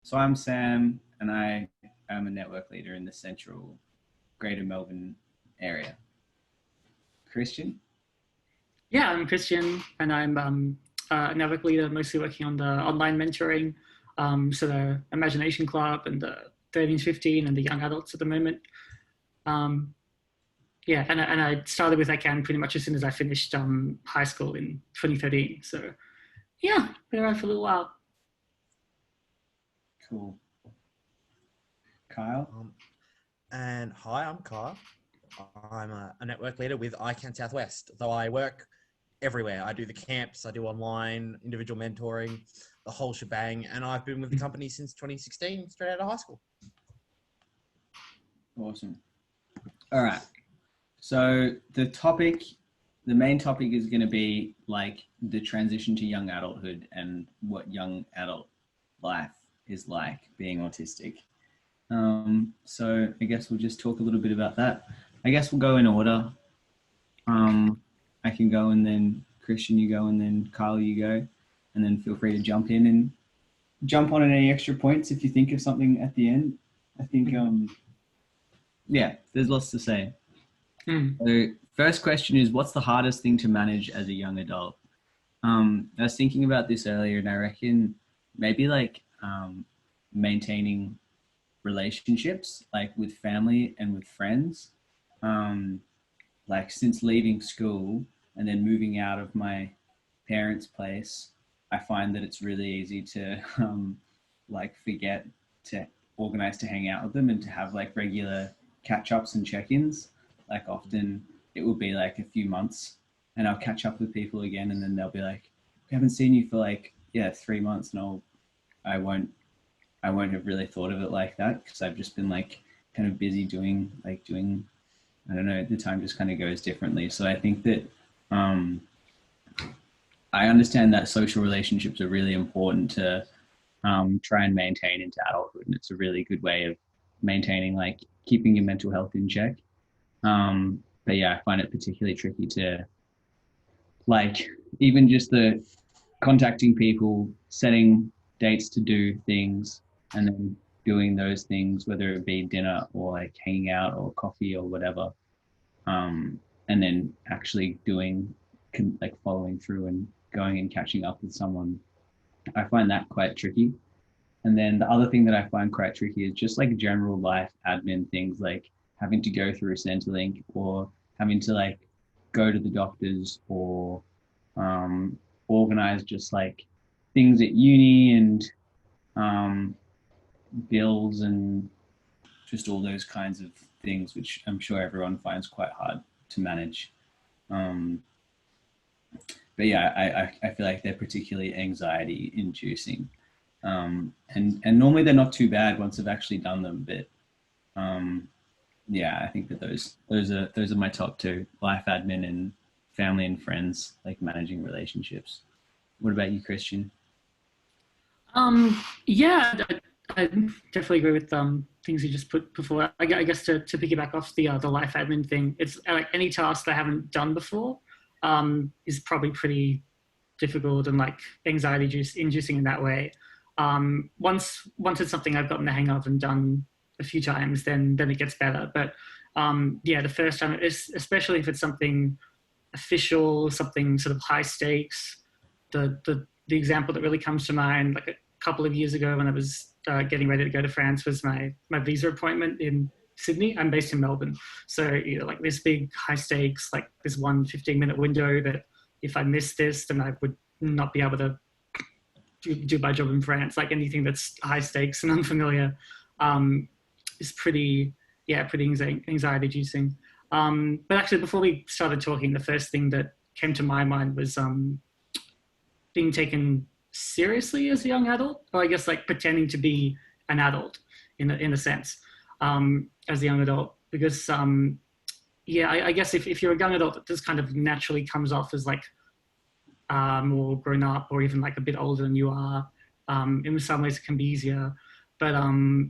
So I'm Sam, and I am a network leader in the central Greater Melbourne area. Christian? Yeah, I'm Christian, and I'm a network leader, mostly working on the online mentoring, so the Imagination Club and the 13 to 15 and the young adults at the moment. Yeah, and I started with ICANN pretty much as soon as I finished high school in 2013. So yeah, been around for a little while. Cool. Kyle? And hi, I'm Kyle. I'm a network leader with ICANN Southwest, though I work everywhere. I do the camps, I do online, individual mentoring, the whole shebang, and I've been with the company since 2016, straight out of high school. Awesome. All right. So the main topic is going to be like the transition to young adulthood and what young adult life is like being autistic. So I guess we'll just talk a little bit about that. I guess we'll go in order. I can go, and then Christian, you go, and then Kyle, you go, and then feel free to jump in and jump on any extra points if you think of something at the end. I think, yeah, there's lots to say. So first question is, what's the hardest thing to manage as a young adult? I was thinking about this earlier, and I reckon maybe like maintaining relationships, like with family and with friends. Like since leaving school and then moving out of my parents' place, I find that it's really easy to like forget to organize to hang out with them and to have like regular catch-ups and check-ins. Like often it will be like a few months and I'll catch up with people again, and then they'll be like, we haven't seen you for like 3 months, and I won't have really thought of it like that, because I've just been like kind of busy doing I don't know, the time just kind of goes differently. So I think that I understand that social relationships are really important to try and maintain into adulthood, and it's a really good way of maintaining, like, keeping your mental health in check. But yeah, I find it particularly tricky to, like, even just the contacting people, setting dates to do things, and then doing those things, whether it be dinner or like hanging out or coffee or whatever, and then actually doing, like, following through and going and catching up with someone. I find that quite tricky. And then the other thing that I find quite tricky is just like general life admin things, like having to go through Centrelink, or having to like go to the doctors, or organize just like things at uni and bills and just all those kinds of things, which I'm sure everyone finds quite hard to manage. But yeah, I feel like they're particularly anxiety inducing. And normally they're not too bad once I've actually done them, but yeah, I think that those are my top two: life admin and family and friends, like managing relationships. What about you, Christian? Yeah, I definitely agree with things you just put before. I guess to piggyback off the life admin thing, it's like any task that I haven't done before is probably pretty difficult and like anxiety inducing in that way. Once it's something I've gotten the hang of and done a few times, then it gets better. But yeah, the first time, especially if it's something official, something sort of high stakes. The example that really comes to mind, like a couple of years ago when I was getting ready to go to France, was my visa appointment in Sydney. I'm based in Melbourne. So, you know, like this big high stakes, like this 1 15-minute window that if I missed this, then I would not be able to do my job in France. Like anything that's high stakes and unfamiliar is pretty anxiety inducing. But actually, before we started talking, the first thing that came to my mind was being taken seriously as a young adult, or I guess like pretending to be an adult in a sense as a young adult, because yeah, I guess if you're a young adult, it just kind of naturally comes off as like more grown up, or even like a bit older than you are. In some ways it can be easier, but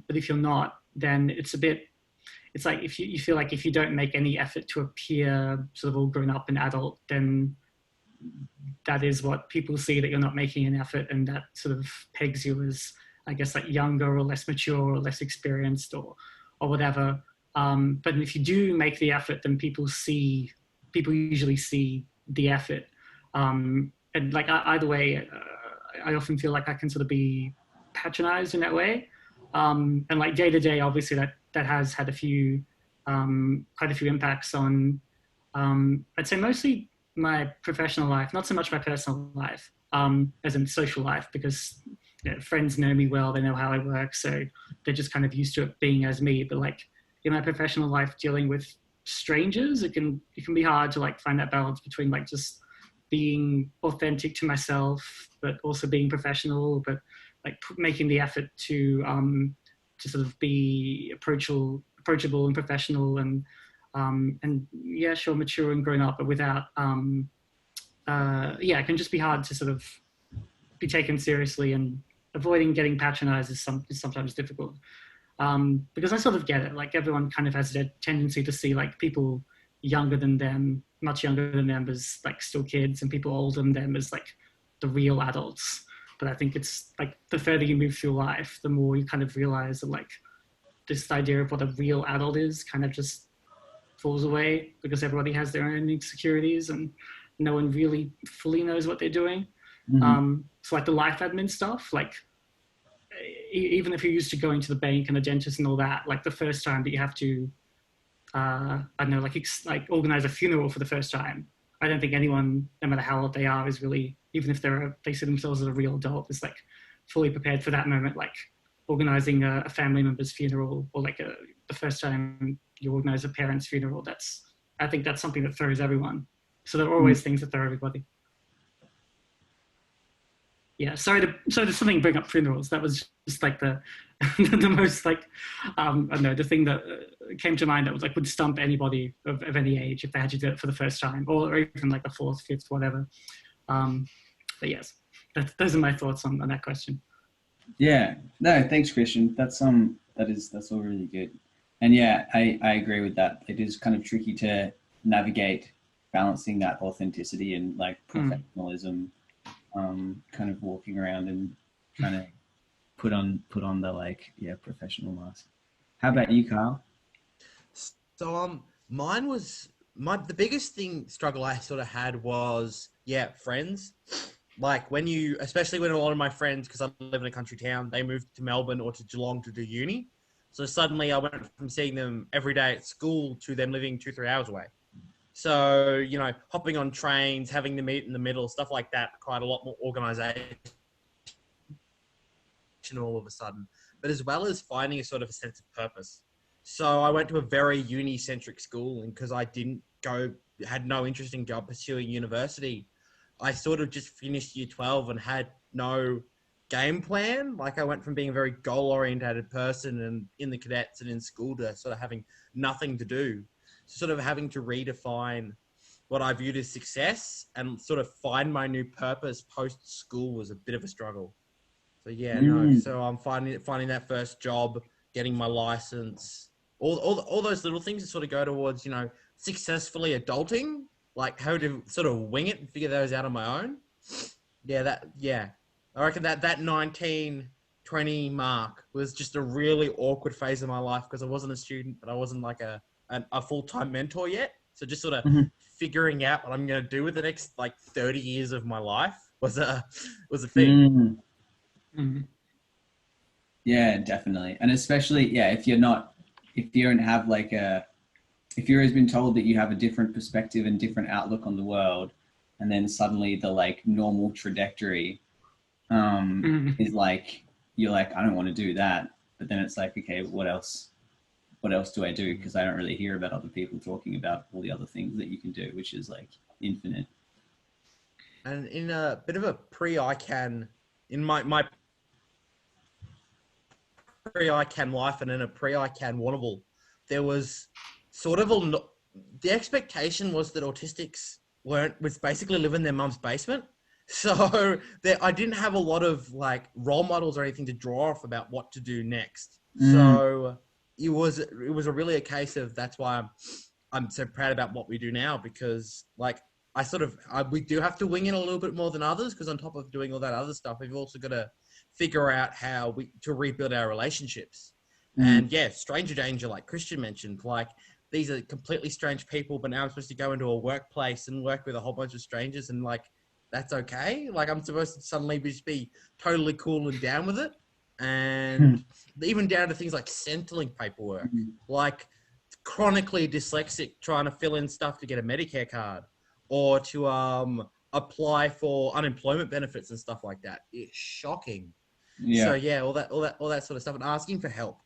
if you're not, then it's like if you feel like if you don't make any effort to appear sort of all grown up and adult, then that is what people see, that you're not making an effort, and that sort of pegs you as I guess, like younger or less mature or less experienced or whatever. But if you do make the effort, then people usually see the effort. And like either way, I often feel like I can sort of be patronized in that way. And like day to day, obviously that has had quite a few impacts on, I'd say mostly my professional life, not so much my personal life, as in social life, because friends know me well, they know how I work, so they're just kind of used to it being as me. But like in my professional life, dealing with strangers, it can be hard to like find that balance between like just being authentic to myself, but also being professional, but like making the effort to sort of be approachable and professional and yeah, sure, mature and grown up, but without it can just be hard to sort of be taken seriously, and avoiding getting patronized is sometimes difficult. Because I sort of get it. Like everyone kind of has a tendency to see like people younger than them, much younger than them, as like still kids, and people older than them as like the real adults. But I think it's like the further you move through life, the more you kind of realize that like this idea of what a real adult is kind of just falls away, because everybody has their own insecurities and no one really fully knows what they're doing. So like the life admin stuff, like even if you're used to going to the bank and the dentist and all that, like the first time that you have to, I don't know, like organize a funeral for the first time, I don't think anyone, no matter how old they are, is really, even if they see themselves as a real adult, is like fully prepared for that moment. Like organizing a family member's funeral, or like the first time you organize a parent's funeral, I think that's something that throws everyone. So there are always things that throw everybody. Yeah, sorry to something bring up funerals. That was just like the most like I don't know, the thing that came to mind that was like would stump anybody of any age if they had to do it for the first time, or even like the fourth, fifth, whatever. But yes, those are my thoughts on that question. Yeah, no, thanks, Christian. That's all really good. And yeah, I agree with that. It is kind of tricky to navigate balancing that authenticity and like professionalism. Kind of walking around and trying to put on the like professional mask. How about you, Carl? So mine was the biggest struggle I sort of had was friends. Like especially when a lot of my friends, because I live in a country town, they moved to Melbourne or to Geelong to do uni. So suddenly I went from seeing them every day at school to them living 2-3 hours away. So, hopping on trains, having to meet in the middle, stuff like that, quite a lot more organization all of a sudden, but as well as finding a sort of a sense of purpose. So I went to a very uni-centric school, and because I had no interest in pursuing university, I sort of just finished year 12 and had no game plan. Like I went from being a very goal-oriented person and in the cadets and in school to sort of having nothing to do. Sort of having to redefine what I viewed as success and sort of find my new purpose post school was a bit of a struggle. So so I'm finding that first job, getting my license, all those little things that sort of go towards, successfully adulting, like how to sort of wing it and figure those out on my own. I reckon that 19, 20 mark was just a really awkward phase of my life because I wasn't a student, but I wasn't like a full-time mentor yet. So just sort of figuring out what I'm going to do with the next like 30 years of my life was a thing. Yeah, definitely. And especially, if you don't have like if you've always been told that you have a different perspective and different outlook on the world, and then suddenly the like normal trajectory is like, you're like, I don't want to do that. But then it's like, okay, what else do I do? Because I don't really hear about other people talking about all the other things that you can do, which is like infinite. And in a bit of a pre-ICANN, in my pre-ICANN life and in a pre-ICANN Warrnambool, there was sort of the expectation was that autistics was basically live in their mum's basement. So I didn't have a lot of like role models or anything to draw off about what to do next. So it was really a case of, that's why I'm so proud about what we do now, because like we do have to wing it a little bit more than others, because on top of doing all that other stuff, we've also got to figure out how to rebuild our relationships. And yeah, stranger danger, like Christian mentioned, like these are completely strange people, but now I'm supposed to go into a workplace and work with a whole bunch of strangers, and like, that's okay. Like I'm supposed to suddenly just be totally cool and down with it. And even down to things like centering paperwork, like chronically dyslexic trying to fill in stuff to get a Medicare card, or to apply for unemployment benefits and stuff like that. It's shocking. Yeah. So yeah, all that sort of stuff, and asking for help.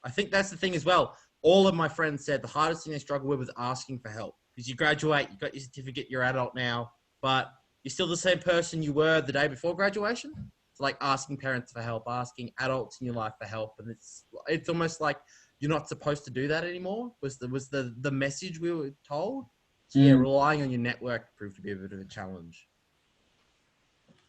I think that's the thing as well. All of my friends said the hardest thing they struggle with was asking for help, because you graduate, you got your certificate, you're adult now, but you're still the same person you were the day before graduation. It's like asking parents for help, asking adults in your life for help, and it's almost like you're not supposed to do that anymore. Was the message we were told? So yeah, relying on your network proved to be a bit of a challenge.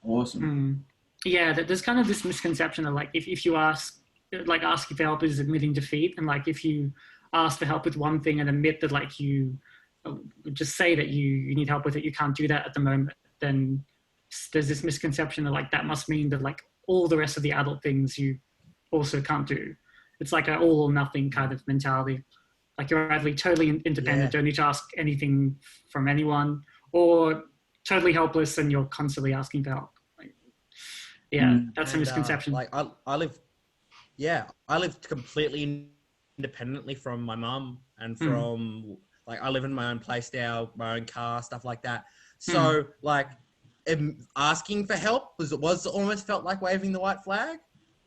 Awesome. Yeah, there's kind of this misconception of like if you ask, like asking for help is admitting defeat, and like if you ask for help with one thing and admit that like you just say that you need help with it, you can't do that at the moment, then there's this misconception that like that must mean that like all the rest of the adult things you also can't do. It's like an all or nothing kind of mentality. Like you're either totally independent, don't need to ask anything from anyone, or totally helpless and you're constantly asking for help. Like, yeah, that's a misconception. Like I live completely independently from my mum, and from like I live in my own place now, my own car, stuff like that. So like asking for help was almost felt like waving the white flag,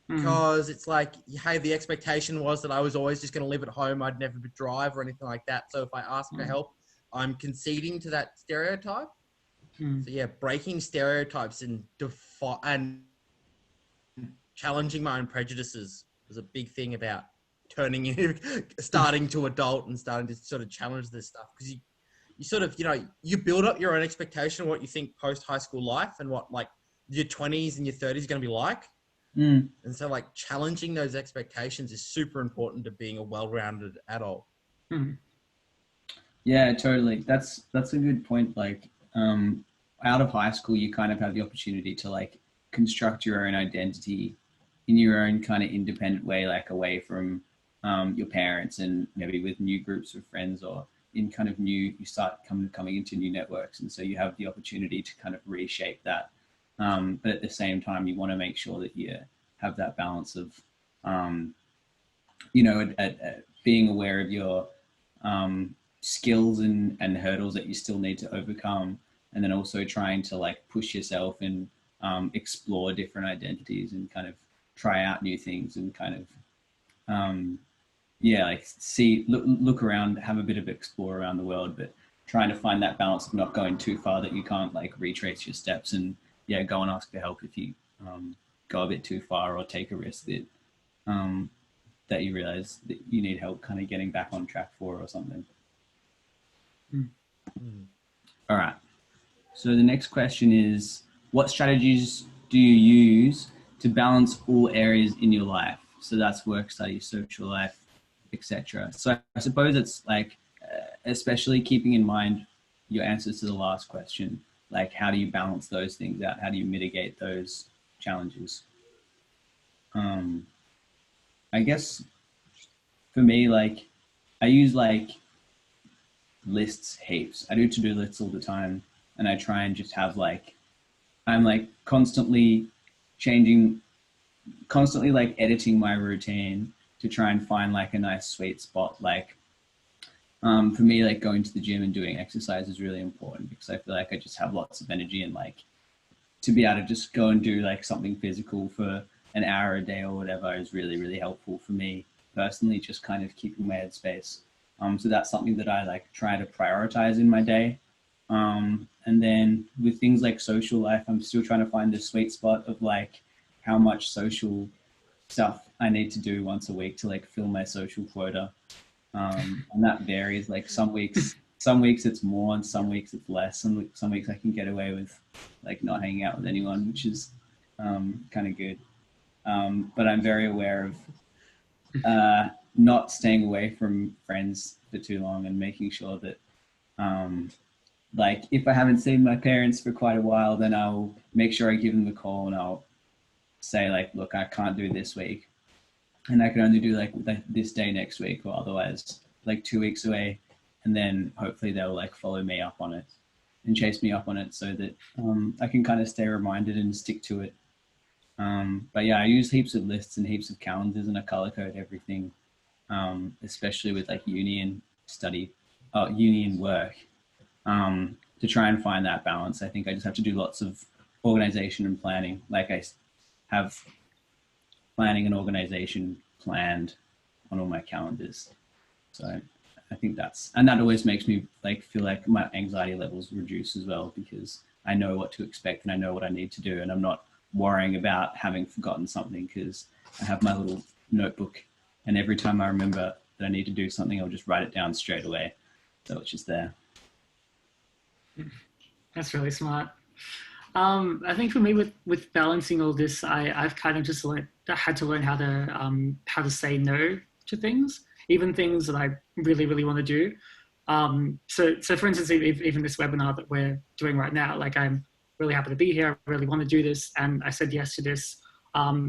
because it's like, hey, the expectation was that I was always just going to live at home. I'd never drive or anything like that. So if I ask for help, I'm conceding to that stereotype. So yeah, breaking stereotypes and challenging my own prejudices was a big thing about starting to adult and starting to sort of challenge this stuff, because you sort of, you build up your own expectation of what you think post high school life and what like your 20s and your 30s are going to be like. And so like challenging those expectations is super important to being a well-rounded adult. Yeah, totally. That's a good point. Like, out of high school, you kind of have the opportunity to like construct your own identity in your own kind of independent way, like away from your parents, and maybe with new groups of friends, or in kind of you start coming into new networks. And so you have the opportunity to kind of reshape that. But at the same time, you want to make sure that you have that balance of, being aware of your skills and hurdles that you still need to overcome, and then also trying to like push yourself and explore different identities and kind of try out new things and kind of, like look around, have a bit of explore around the world, but trying to find that balance of not going too far that you can't like retrace your steps, and go and ask for help if you go a bit too far or take a risk that you realize that you need help kind of getting back on track for or something. All right. So the next question is, what strategies do you use to balance all areas in your life? So that's work, study, social life, etc. So I suppose it's like, especially keeping in mind your answers to the last question, like how do you balance those things out? How do you mitigate those challenges? I guess for me, like I use like lists heaps. I do to-do lists all the time, and I try and just have like, I'm like constantly like editing my routine to try and find like a nice sweet spot. Like for me, like going to the gym and doing exercise is really important, because I feel like I just have lots of energy, and like to be able to just go and do like something physical for an hour a day or whatever is really, really helpful for me personally, just kind of keeping my headspace. So that's something that I like try to prioritize in my day. And then with things like social life, I'm still trying to find the sweet spot of like how much social stuff I need to do once a week to like fill my social quota. And that varies. Like some weeks it's more and some weeks it's less. And some weeks I can get away with like not hanging out with anyone, which is kind of good. But I'm very aware of not staying away from friends for too long, and making sure that like if I haven't seen my parents for quite a while, then I'll make sure I give them a call, and I'll say like, look, I can't do this week, and I can only do like this day next week, or otherwise like 2 weeks away, and then hopefully they'll like follow me up on it and chase me up on it, so that I can kind of stay reminded and stick to it. But yeah, I use heaps of lists and heaps of calendars, and I color code everything, especially with like uni and work, to try and find that balance. I think I just have to do lots of organization and planning. Like I have planning and organization planned on all my calendars. So I think that always makes me like feel like my anxiety levels reduce as well, because I know what to expect and I know what I need to do, and I'm not worrying about having forgotten something, because I have my little notebook, and every time I remember that I need to do something, I'll just write it down straight away, so it's just there. That's really smart. I think for me with balancing all this, I've kind of just had to learn how to say no to things, even things that I really, really want to do. So for instance, even this webinar that we're doing right now, like I'm really happy to be here. I really want to do this. And I said yes to this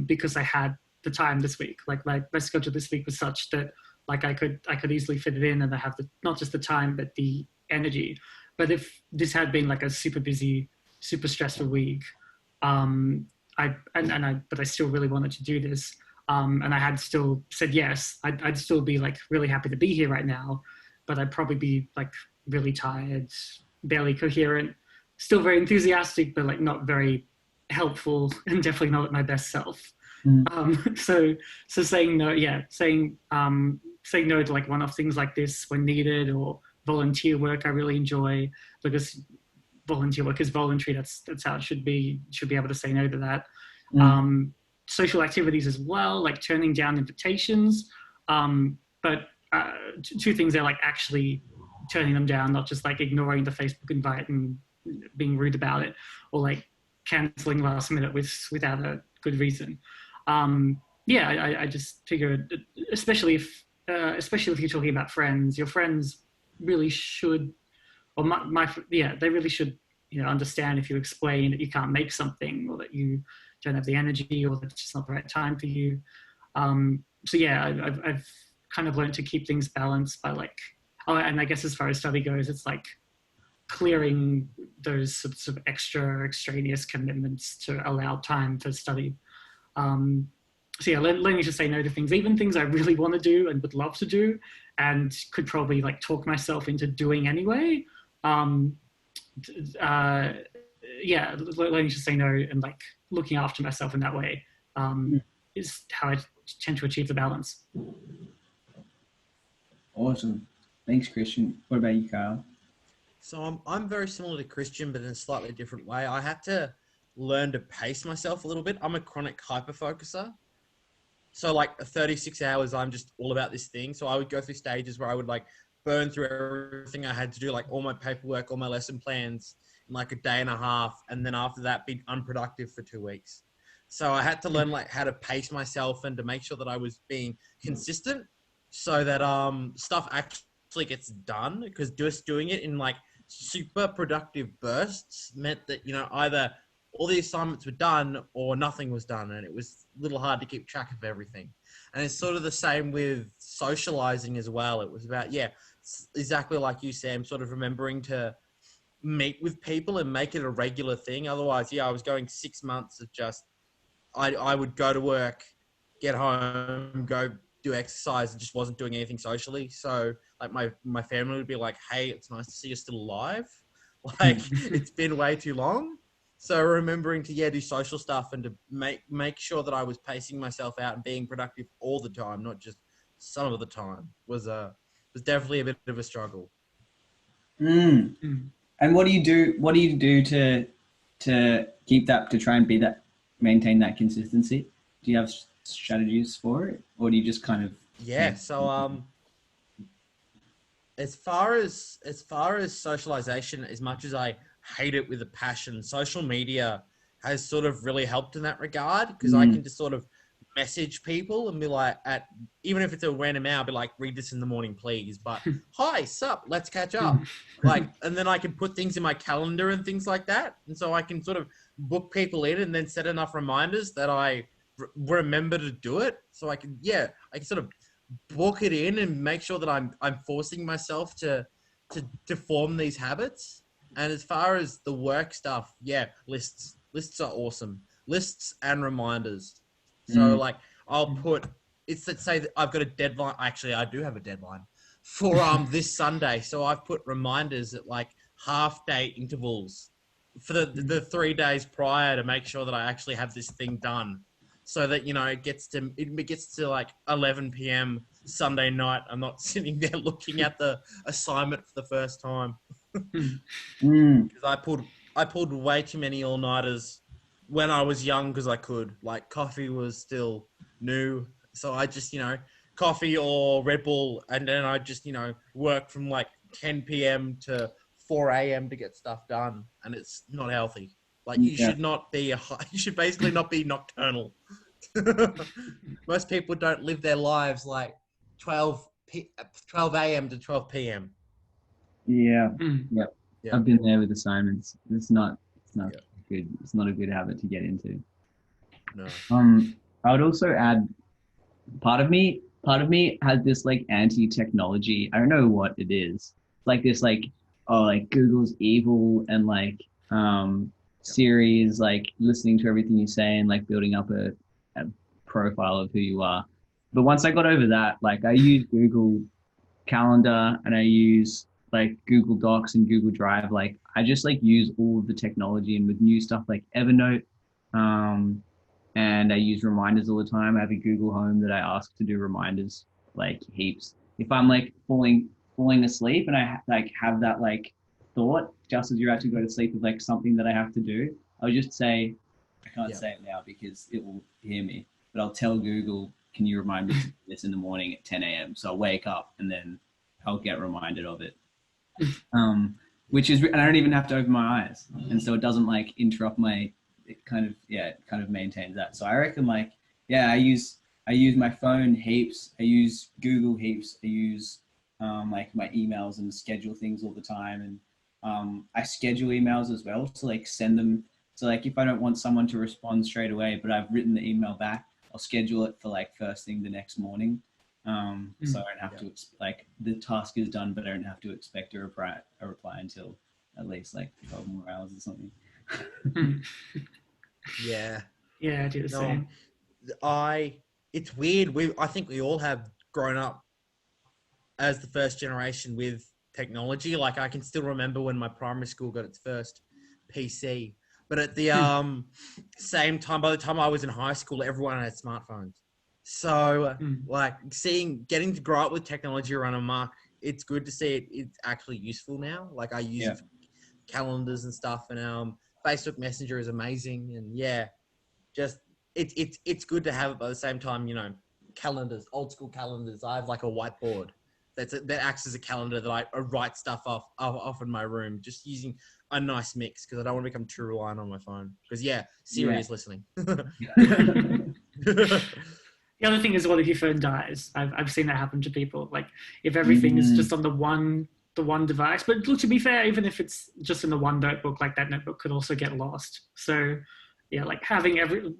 because I had the time this week. Like my schedule this week was such that like I could easily fit it in, and I have not just the time, but the energy. But if this had been like a super busy, super stressful week, but I still really wanted to do this, and I had still said yes, I'd still be like really happy to be here right now, but I'd probably be like really tired, barely coherent, still very enthusiastic, but like not very helpful, and definitely not my best self. So saying no, saying no to like one-off things like this when needed, or volunteer work I really enjoy, because volunteer work is voluntary. That's how it should be. Should be able to say no to that. Social activities as well, like turning down invitations. But two things are like actually turning them down, not just like ignoring the Facebook invite and being rude about it, or like canceling last minute without a good reason. I just figured, especially if you're talking about friends, your friends really should, or they really should, understand if you explain that you can't make something, or that you don't have the energy, or that it's just not the right time for you. I've kind of learned to keep things balanced by like, and I guess as far as study goes, it's like clearing those sorts of extraneous commitments to allow time for study. Learning to say no to things, even things I really want to do and would love to do, and could probably like talk myself into doing anyway. Learning to say no and like looking after myself in that way is how I tend to achieve the balance. Awesome. Thanks, Christian. What about you, Kyle? So I'm very similar to Christian, but in a slightly different way. I had to learn to pace myself a little bit. I'm a chronic hyperfocuser. So like 36 hours, I'm just all about this thing. So I would go through stages where I would like burn through everything I had to do, like all my paperwork, all my lesson plans in like a day and a half. And then after that, be unproductive for 2 weeks. So I had to learn like how to pace myself and to make sure that I was being consistent, so that stuff actually gets done, because just doing it in like super productive bursts meant that, either all the assignments were done or nothing was done, and it was a little hard to keep track of everything. And it's sort of the same with socializing as well. It was about, exactly like you, Sam, sort of remembering to meet with people and make it a regular thing. Otherwise, I was going 6 months of just, I would go to work, get home, go do exercise, and just wasn't doing anything socially. So like my family would be like, hey, it's nice to see you still alive. Like it's been way too long. So remembering to do social stuff and to make sure that I was pacing myself out and being productive all the time, not just some of the time, was definitely a bit of a struggle. And what do you do to keep that, to try and maintain that consistency? Do you have strategies for it, or do you just kind of? So as far as socialization, as much as I hate it with a passion, social media has sort of really helped in that regard, because I can just sort of message people and be like, even if it's a random hour, be like, read this in the morning, please. But hi, sup, let's catch up. Like, and then I can put things in my calendar and things like that. And so I can sort of book people in and then set enough reminders that I remember to do it. So I can sort of book it in and make sure that I'm forcing myself to form these habits. And as far as the work stuff, lists are awesome. Lists and reminders. So like I'll put, let's say that I've got a deadline. Actually, I do have a deadline for this Sunday. So I've put reminders at like half day intervals for the 3 days prior to make sure that I actually have this thing done. So that, it gets to like 11 p.m. Sunday night. I'm not sitting there looking at the assignment for the first time. Because I pulled way too many all-nighters when I was young because I could. Like, coffee was still new. So I just, coffee or Red Bull. And then I just, work from like 10 p.m. to 4 a.m. to get stuff done. And it's not healthy. Like, you should basically not be nocturnal. Most people don't live their lives like 12 a.m. to 12 p.m. Yeah. Yeah. I've been there with assignments. It's not good. It's not a good habit to get into. No. I would also add, part of me has this like anti-technology. I don't know what it is. Like this like, oh, like Google's evil, and like Siri is like listening to everything you say and like building up a profile of who you are. But once I got over that, like I use Google Calendar and I use like Google Docs and Google Drive. Like I just like use all of the technology, and with new stuff like Evernote, and I use reminders all the time. I have a Google Home that I ask to do reminders like heaps. If I'm like falling asleep and I like have that like thought just as you're about to go to sleep of like something that I have to do, I'll just say, I can't say it now because it will hear me, but I'll tell Google, can you remind me to do this in the morning at 10 a.m. So I'll wake up and then I'll get reminded of it. Which is, and I don't even have to open my eyes. And so it doesn't like interrupt it kind of maintains that. So I reckon like, I use my phone heaps. I use Google heaps. I use like my emails and schedule things all the time. And I schedule emails as well to like send them. So like if I don't want someone to respond straight away, but I've written the email back, I'll schedule it for like first thing the next morning. So I don't have to, like the task is done, but I don't have to expect a reply until at least like 12 more hours or something. Yeah, I do the same. It's weird. I think we all have grown up as the first generation with technology. Like I can still remember when my primary school got its first PC, but at the same time, by the time I was in high school, everyone had smartphones. So like getting to grow up with technology around a mark, it's good to see it's actually useful now. Like I use calendars and stuff, and Facebook Messenger is amazing, and it's good to have it. By the same time, calendars, old school calendars. I have like a whiteboard that acts as a calendar that I write stuff off in my room, just using a nice mix because I don't want to become too reliant on my phone. Because Siri is listening. The other thing is, if your phone dies? I've seen that happen to people. Like if everything is just on the one device. But look, to be fair, even if it's just in the one notebook, like that notebook could also get lost. So like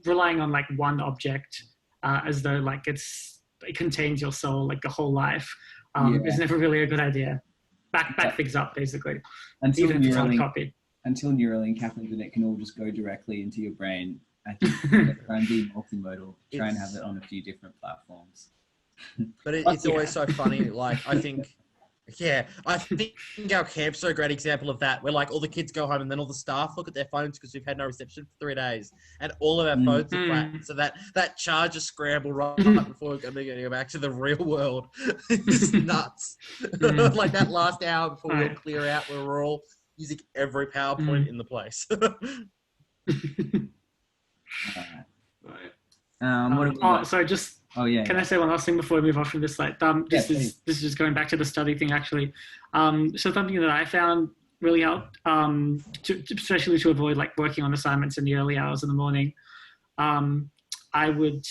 relying on like one object as though like it contains your soul, like the whole life, is never really a good idea. Back things up basically. Until Neuralink happens and it can all just go directly into your brain. I think try and be multimodal. Try and have it on a few different platforms. But it's always so funny. Like I think our camp's a great example of that. Where like all the kids go home and then all the staff look at their phones because we've had no reception for 3 days, and all of our phones are flat. So that charger scramble right before we're going to go back to the real world is nuts. Like that last hour before we all clear out, where we're all using every PowerPoint in the place. Can I say one last thing before we move on from this? Like, this is just going back to the study thing, actually. So something that I found really helped, especially to avoid like working on assignments in the early hours in the morning. I would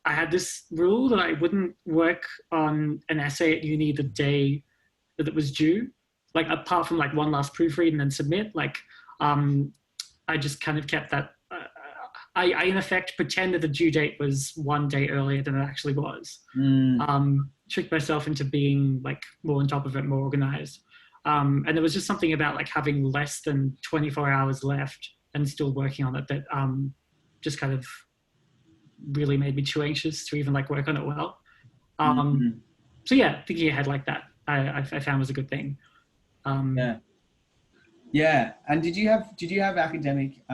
I had this rule that I wouldn't work on an essay at uni the day that it was due, like apart from like one last proofread and then submit. Like, I just kind of kept that. I in effect pretended the due date was one day earlier than it actually was. Tricked myself into being like more on top of it, more organized. And there was just something about like having less than 24 hours left and still working on it that just kind of really made me too anxious to even like work on it well. So yeah, thinking ahead like that, I found was a good thing. Yeah. And did you have academic,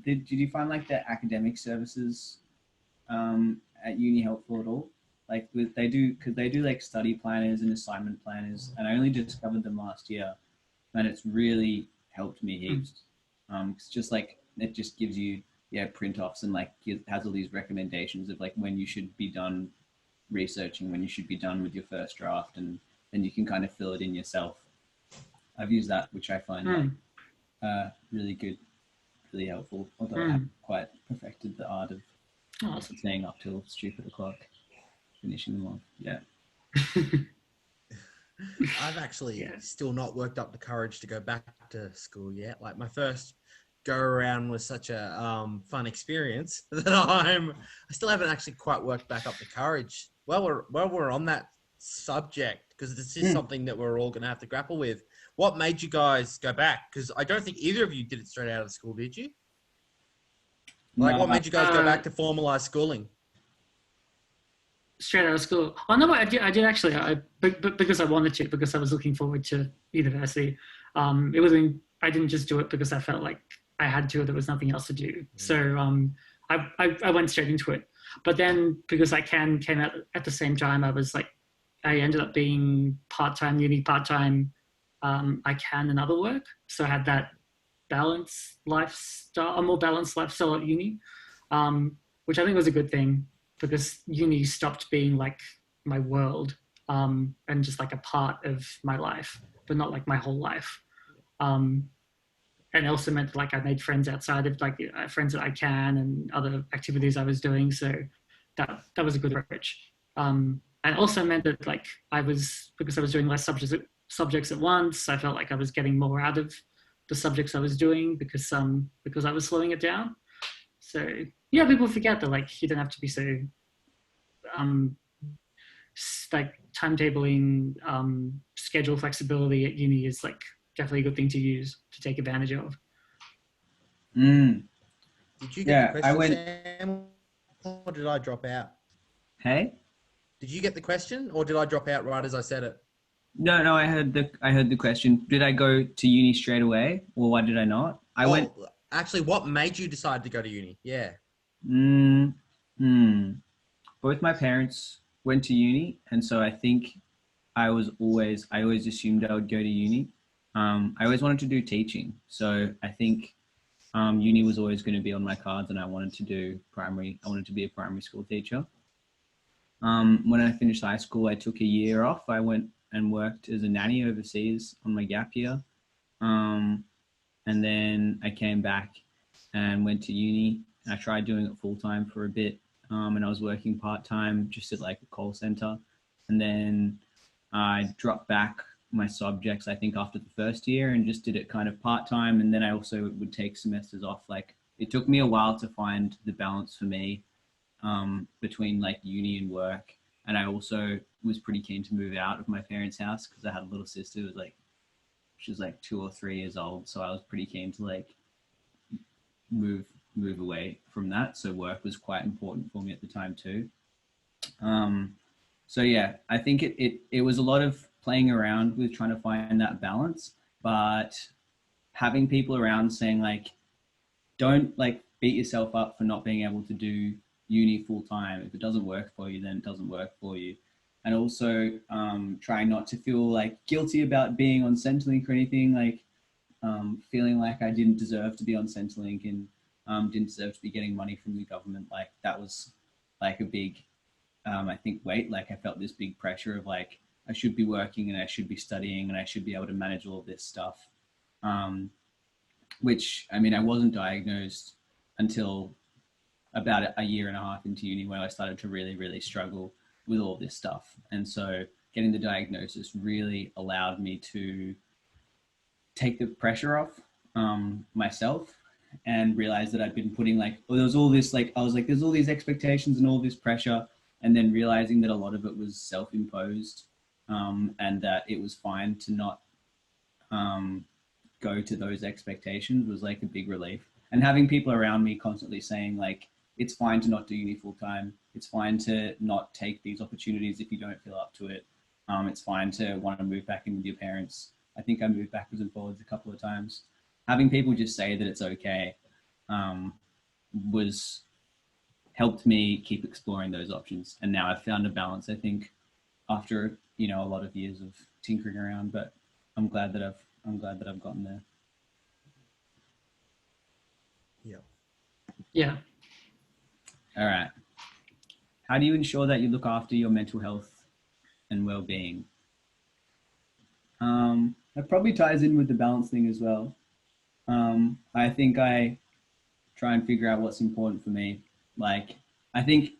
did you find like the academic services at uni helpful at all? Like they do like study planners and assignment planners, and I only discovered them last year, and it's really helped me heaps. It's just like, it just gives you print offs and like has all these recommendations of like when you should be done researching, when you should be done with your first draft, and then you can kind of fill it in yourself. I've used that, which I find really good, really helpful, although I haven't quite perfected the art of staying up till stupid o'clock, finishing them off. Yeah. I've actually still not worked up the courage to go back to school yet. Like my first go around was such a fun experience that I still haven't actually quite worked back up the courage. Well, we're on that subject, because this is something that we're all going to have to grapple with. What made you guys go back? Because I don't think either of you did it straight out of school, did you? Like, what made you guys go back to formalized schooling? Straight out of school. Oh no, I did actually. But because I wanted to, because I was looking forward to university. It wasn't. I didn't just do it because I felt like I had to. There was nothing else to do. So I went straight into it. But then because I came out at the same time, I ended up being part-time uni, part-time ICANN and other work. So I had that balanced lifestyle, a more balanced lifestyle at uni, which I think was a good thing, because uni stopped being like my world and just like a part of my life, but not like my whole life. And also meant like I made friends outside of like friends at ICANN and other activities I was doing. So that was a good approach. And also meant that like because I was doing less subjects at once, I felt like I was getting more out of the subjects I was doing because I was slowing it down. So yeah, people forget that like you don't have to be so like timetabling, schedule flexibility at uni is like definitely a good thing to use to take advantage of. Did you get the question, Sam, or did I drop out? Hey? Did you get the question, or did I drop out right as I said it? No, I heard the question. Did I go to uni straight away, or why did I not? Actually, what made you decide to go to uni? Yeah. Both my parents went to uni, and so I think I always assumed I would go to uni. I always wanted to do teaching, so I think uni was always going to be on my cards, and I wanted to be a primary school teacher. When I finished high school, I took a year off. I went and worked as a nanny overseas on my gap year. And then I came back and went to uni. I tried doing it full time for a bit. And I was working part-time just at like a call center. And then I dropped back my subjects, I think after the first year, and just did it kind of part-time. And then I also would take semesters off. Like it took me a while to find the balance for me between like uni and work. And I also was pretty keen to move out of my parents' house because I had a little sister who was she was like 2 or 3 years old. So I was pretty keen to like move away from that. So work was quite important for me at the time too. So yeah, I think it was a lot of playing around with trying to find that balance, but having people around saying like, don't like beat yourself up for not being able to do uni full time. If it doesn't work for you, then it doesn't work for you. And also trying not to feel like guilty about being on Centrelink or anything, like feeling like I didn't deserve to be on Centrelink and didn't deserve to be getting money from the government. Like that was like a big, I think, weight. Like I felt this big pressure of like, I should be working and I should be studying and I should be able to manage all of this stuff. Which, I mean, I wasn't diagnosed until about a year and a half into uni where I started to really, really struggle with all this stuff. And so getting the diagnosis really allowed me to take the pressure off myself, and realize that I'd been putting like, oh, there was all this, like, I was like, there's all these expectations and all this pressure. And then realizing that a lot of it was self-imposed, and that it was fine to not go to those expectations was like a big relief. And having people around me constantly saying like, it's fine to not do uni full time. It's fine to not take these opportunities if you don't feel up to it. It's fine to want to move back in with your parents. I think I moved backwards and forwards a couple of times. Having people just say that it's okay was helped me keep exploring those options. And now I've found a balance, I think, after, you know, a lot of years of tinkering around, but I'm glad that I've gotten there. Yeah. Yeah. All right. How do you ensure that you look after your mental health and well-being? That probably ties in with the balance thing as well. I think I try and figure out what's important for me. Like, I think,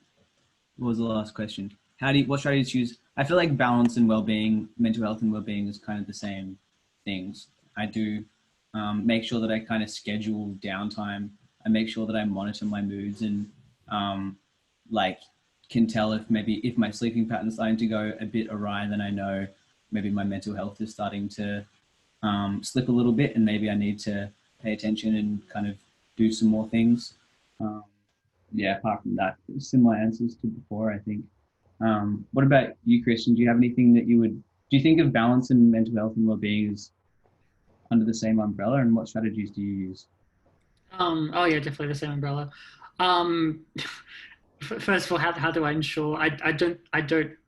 what was the last question? What strategies choose? I feel like balance and well-being, mental health and well-being is kind of the same things. I do make sure that I kind of schedule downtime. I make sure that I monitor my moods and like can tell if my sleeping pattern is starting to go a bit awry, then I know maybe my mental health is starting to slip a little bit, and maybe I need to pay attention and kind of do some more things. Yeah, apart from that, similar answers to before, I think. What about you, Christian? Do you have anything that do you think of balance and mental health and well-being as under the same umbrella, and what strategies do you use? Oh yeah, definitely the same umbrella. First of all, how do I ensure? I don't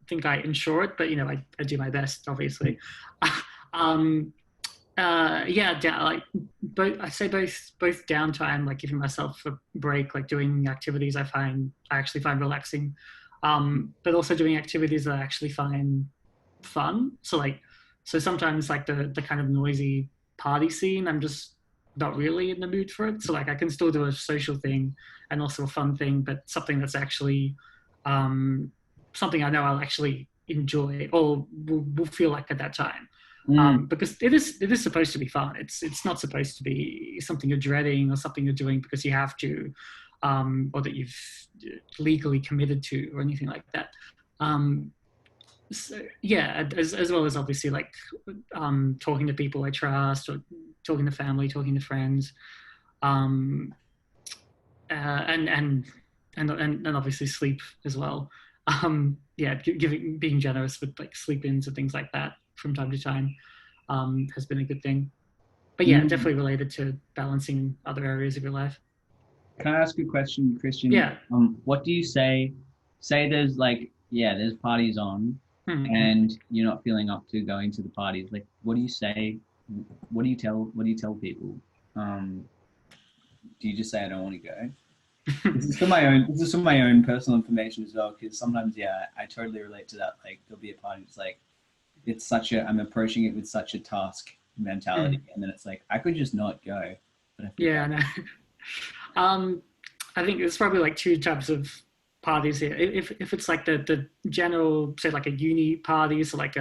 think I ensure it, but you know, I do my best, obviously. Like both downtime, like giving myself a break, like doing activities I actually find relaxing, but also doing activities that I actually find fun. So sometimes like the kind of noisy party scene, I'm just not really in the mood for it. So like I can still do a social thing and also a fun thing, but something that's actually something I know I'll actually enjoy or will feel like at that time. Because it is supposed to be fun. It's not supposed to be something you're dreading or something you're doing because you have to, or that you've legally committed to or anything like that. So, yeah, as well as obviously like talking to people I trust, or talking to family, talking to friends, and obviously sleep as well. Being generous with like sleep-ins and things like that from time to time has been a good thing. But yeah, definitely related to balancing other areas of your life. Can I ask a question, Christian? Yeah. What do you say there's like, there's parties on, and you're not feeling up to going to the parties. Like, what do you say? What do you tell people? Do you just say, I don't want to go? This is for my own personal information as well, because sometimes, I totally relate to that. Like, there'll be a party, it's I'm approaching it with such a task mentality, and then it's like, I could just not go. But I know. I think there's probably like two types of parties here. If it's like the general, say like a uni party, so like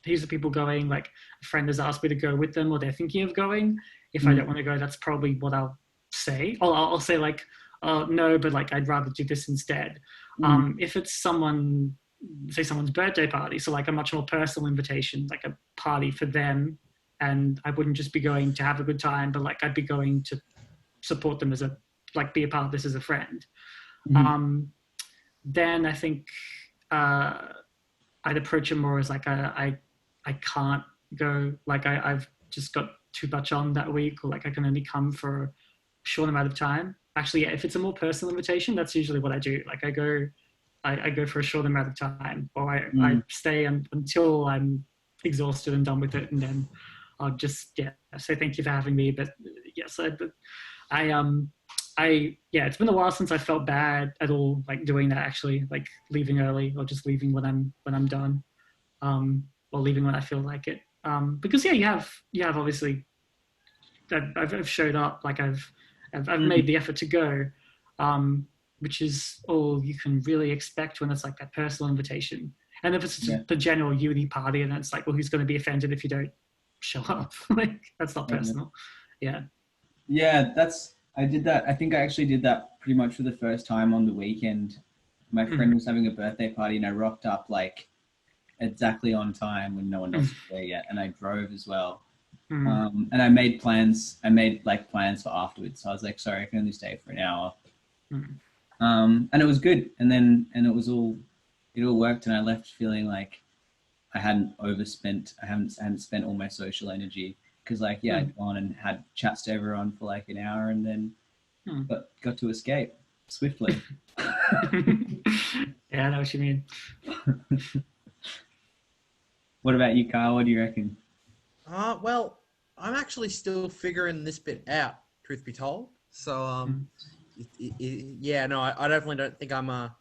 here's the people going, like a friend has asked me to go with them or they're thinking of going. If I don't want to go, that's probably what I'll say. I'll say like, no, but like I'd rather do this instead. If it's someone's birthday party, so like a much more personal invitation, like a party for them, and I wouldn't just be going to have a good time, but like I'd be going to support them be a part of this as a friend. Then I think I'd approach it more as like I can't go, like I've just got too much on that week, or like I can only come for a short amount of time. Actually, if it's a more personal invitation, that's usually what I do. Like I go for a short amount of time, or I stay until I'm exhausted and done with it, and then I'll just say thank you for having me. But yes, it's been a while since I felt bad at all, like doing that, actually, like leaving early or just leaving when I'm done, or leaving when I feel like it. Because you have obviously, I've showed up, like I've made the effort to go, which is all you can really expect when it's like that personal invitation. And if it's just Yeah. the general uni party, and it's like, well, who's going to be offended if you don't show up? Like, that's not personal. Yeah. Yeah, I did that. I think I actually did that pretty much for the first time on the weekend. My friend was having a birthday party and I rocked up like exactly on time when no one else was there yet. And I drove as well. And I made plans. I made like plans for afterwards. So I was like, sorry, I can only stay for an hour. And it was good. And it all worked. And I left feeling like I hadn't overspent. I hadn't spent all my social energy. Because like, yeah, I'd gone and had chats to everyone for like an hour and then got to escape swiftly. Yeah, I know what you mean. What about you, Carl? What do you reckon? Well, I'm actually still figuring this bit out, truth be told. So, yeah, no, I definitely don't think I'm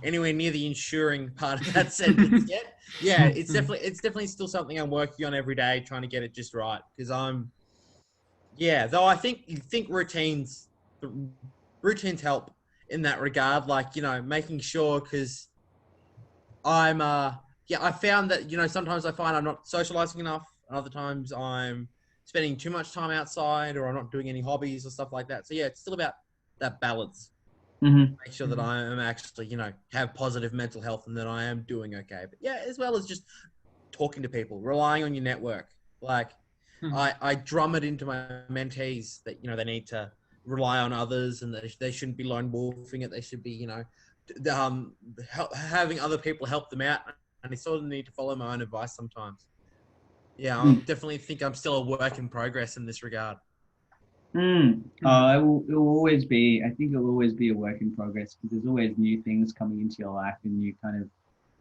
anywhere near the ensuring part of that sentence yet. Yeah, it's definitely still something I'm working on every day, trying to get it just right. Because though I think routines help in that regard, like, making sure, because I found that, sometimes I find I'm not socializing enough. And other times I'm spending too much time outside, or I'm not doing any hobbies or stuff like that. So yeah, it's still about that balance. Make sure that I am actually, have positive mental health and that I am doing okay. But yeah, as well as just talking to people, relying on your network. Like I drum it into my mentees that, they need to rely on others and that they shouldn't be lone wolfing it. They should be, having other people help them out. And they sort of need to follow my own advice sometimes. Yeah, I definitely think I'm still a work in progress in this regard. It will always be, I think it'll always be a work in progress because there's always new things coming into your life and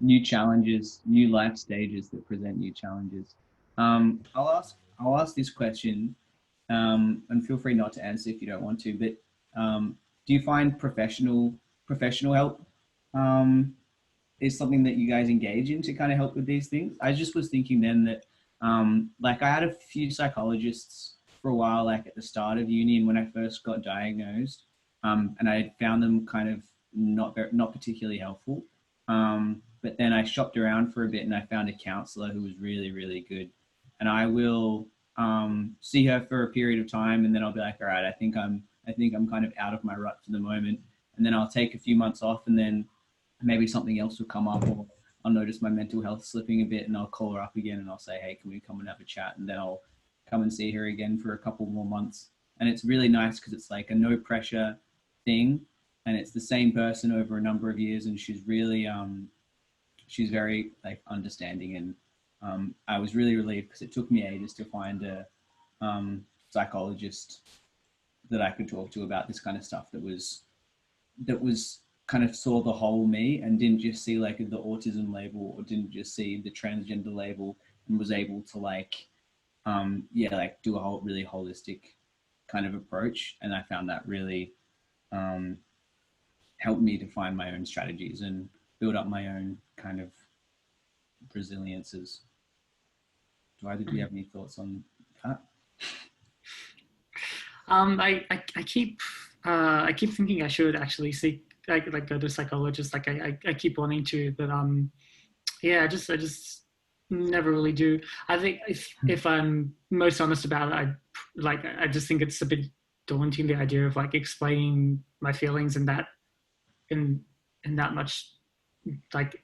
new challenges, new life stages that present new challenges. I'll ask this question, and feel free not to answer if you don't want to, but do you find professional help is something that you guys engage in to kind of help with these things? I just was thinking then that like I had a few psychologists for a while, like at the start of uni and when I first got diagnosed, and I found them kind of not particularly helpful. But then I shopped around for a bit and I found a counselor who was really, really good. And I will see her for a period of time, and then I'll be like, all right, I think I'm kind of out of my rut for the moment. And then I'll take a few months off, and then maybe something else will come up, or I'll notice my mental health slipping a bit, and I'll call her up again and I'll say, hey, can we come and have a chat? And then I'll come and see her again for a couple more months. And it's really nice because it's like a no pressure thing, and it's the same person over a number of years, and she's really she's very like understanding. And I was really relieved because it took me ages to find a psychologist that I could talk to about this kind of stuff that was kind of saw the whole me and didn't just see like the autism label or didn't just see the transgender label, and was able to like do a whole really holistic kind of approach. And I found that really helped me to find my own strategies and build up my own kind of resiliences. Do either of you have any thoughts on that? I keep thinking I should actually seek like go to a psychologist. Like I keep wanting to, but I just never really do. I think if I'm most honest about it, I just think it's a bit daunting, the idea of like explaining my feelings in that much. Like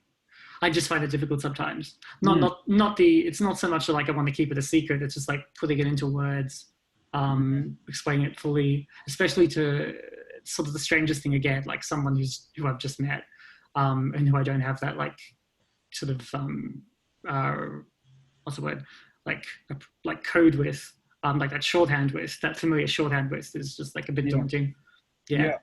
I just find it difficult sometimes. It's not so much like I want to keep it a secret. It's just like putting it into words, explaining it fully, especially to sort of the strangest thing again, like someone who I've just met, and who I don't have that like sort of what's the word, like code with, like that shorthand with, that familiar shorthand with, is just like a bit daunting. Yeah.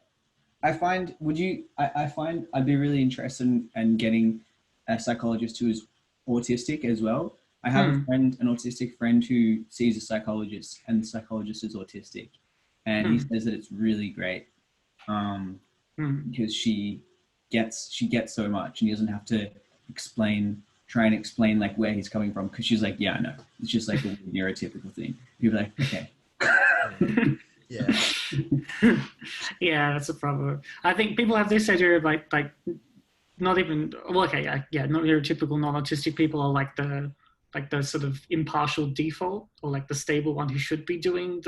I find I'd be really interested in getting a psychologist who is autistic as well. I have an autistic friend who sees a psychologist, and the psychologist is autistic, and he says that it's really great because she gets so much, and he doesn't have to try and explain like where he's coming from, because she's like, yeah, I know, it's just like a neurotypical thing. You're like, okay. Yeah, Yeah, that's a problem. I think people have this idea of like not even, well, okay, yeah, not neurotypical non-autistic people are like the sort of impartial default, or like the stable one who should be doing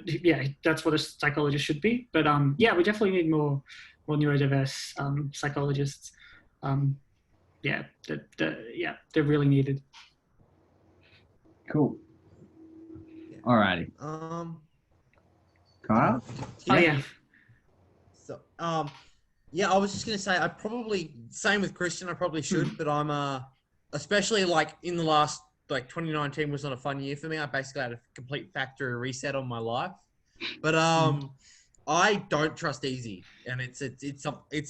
yeah, that's what a psychologist should be. But yeah, we definitely need more neurodiverse psychologists. Yeah, yeah, they're really needed. Cool. Yeah. Alrighty. Kyle? Oh yeah. So yeah, I was just gonna say I probably, same with Christian, I probably should, but I'm especially like in the last, like 2019 was not a fun year for me. I basically had a complete factory reset on my life. But I don't trust easy, and it's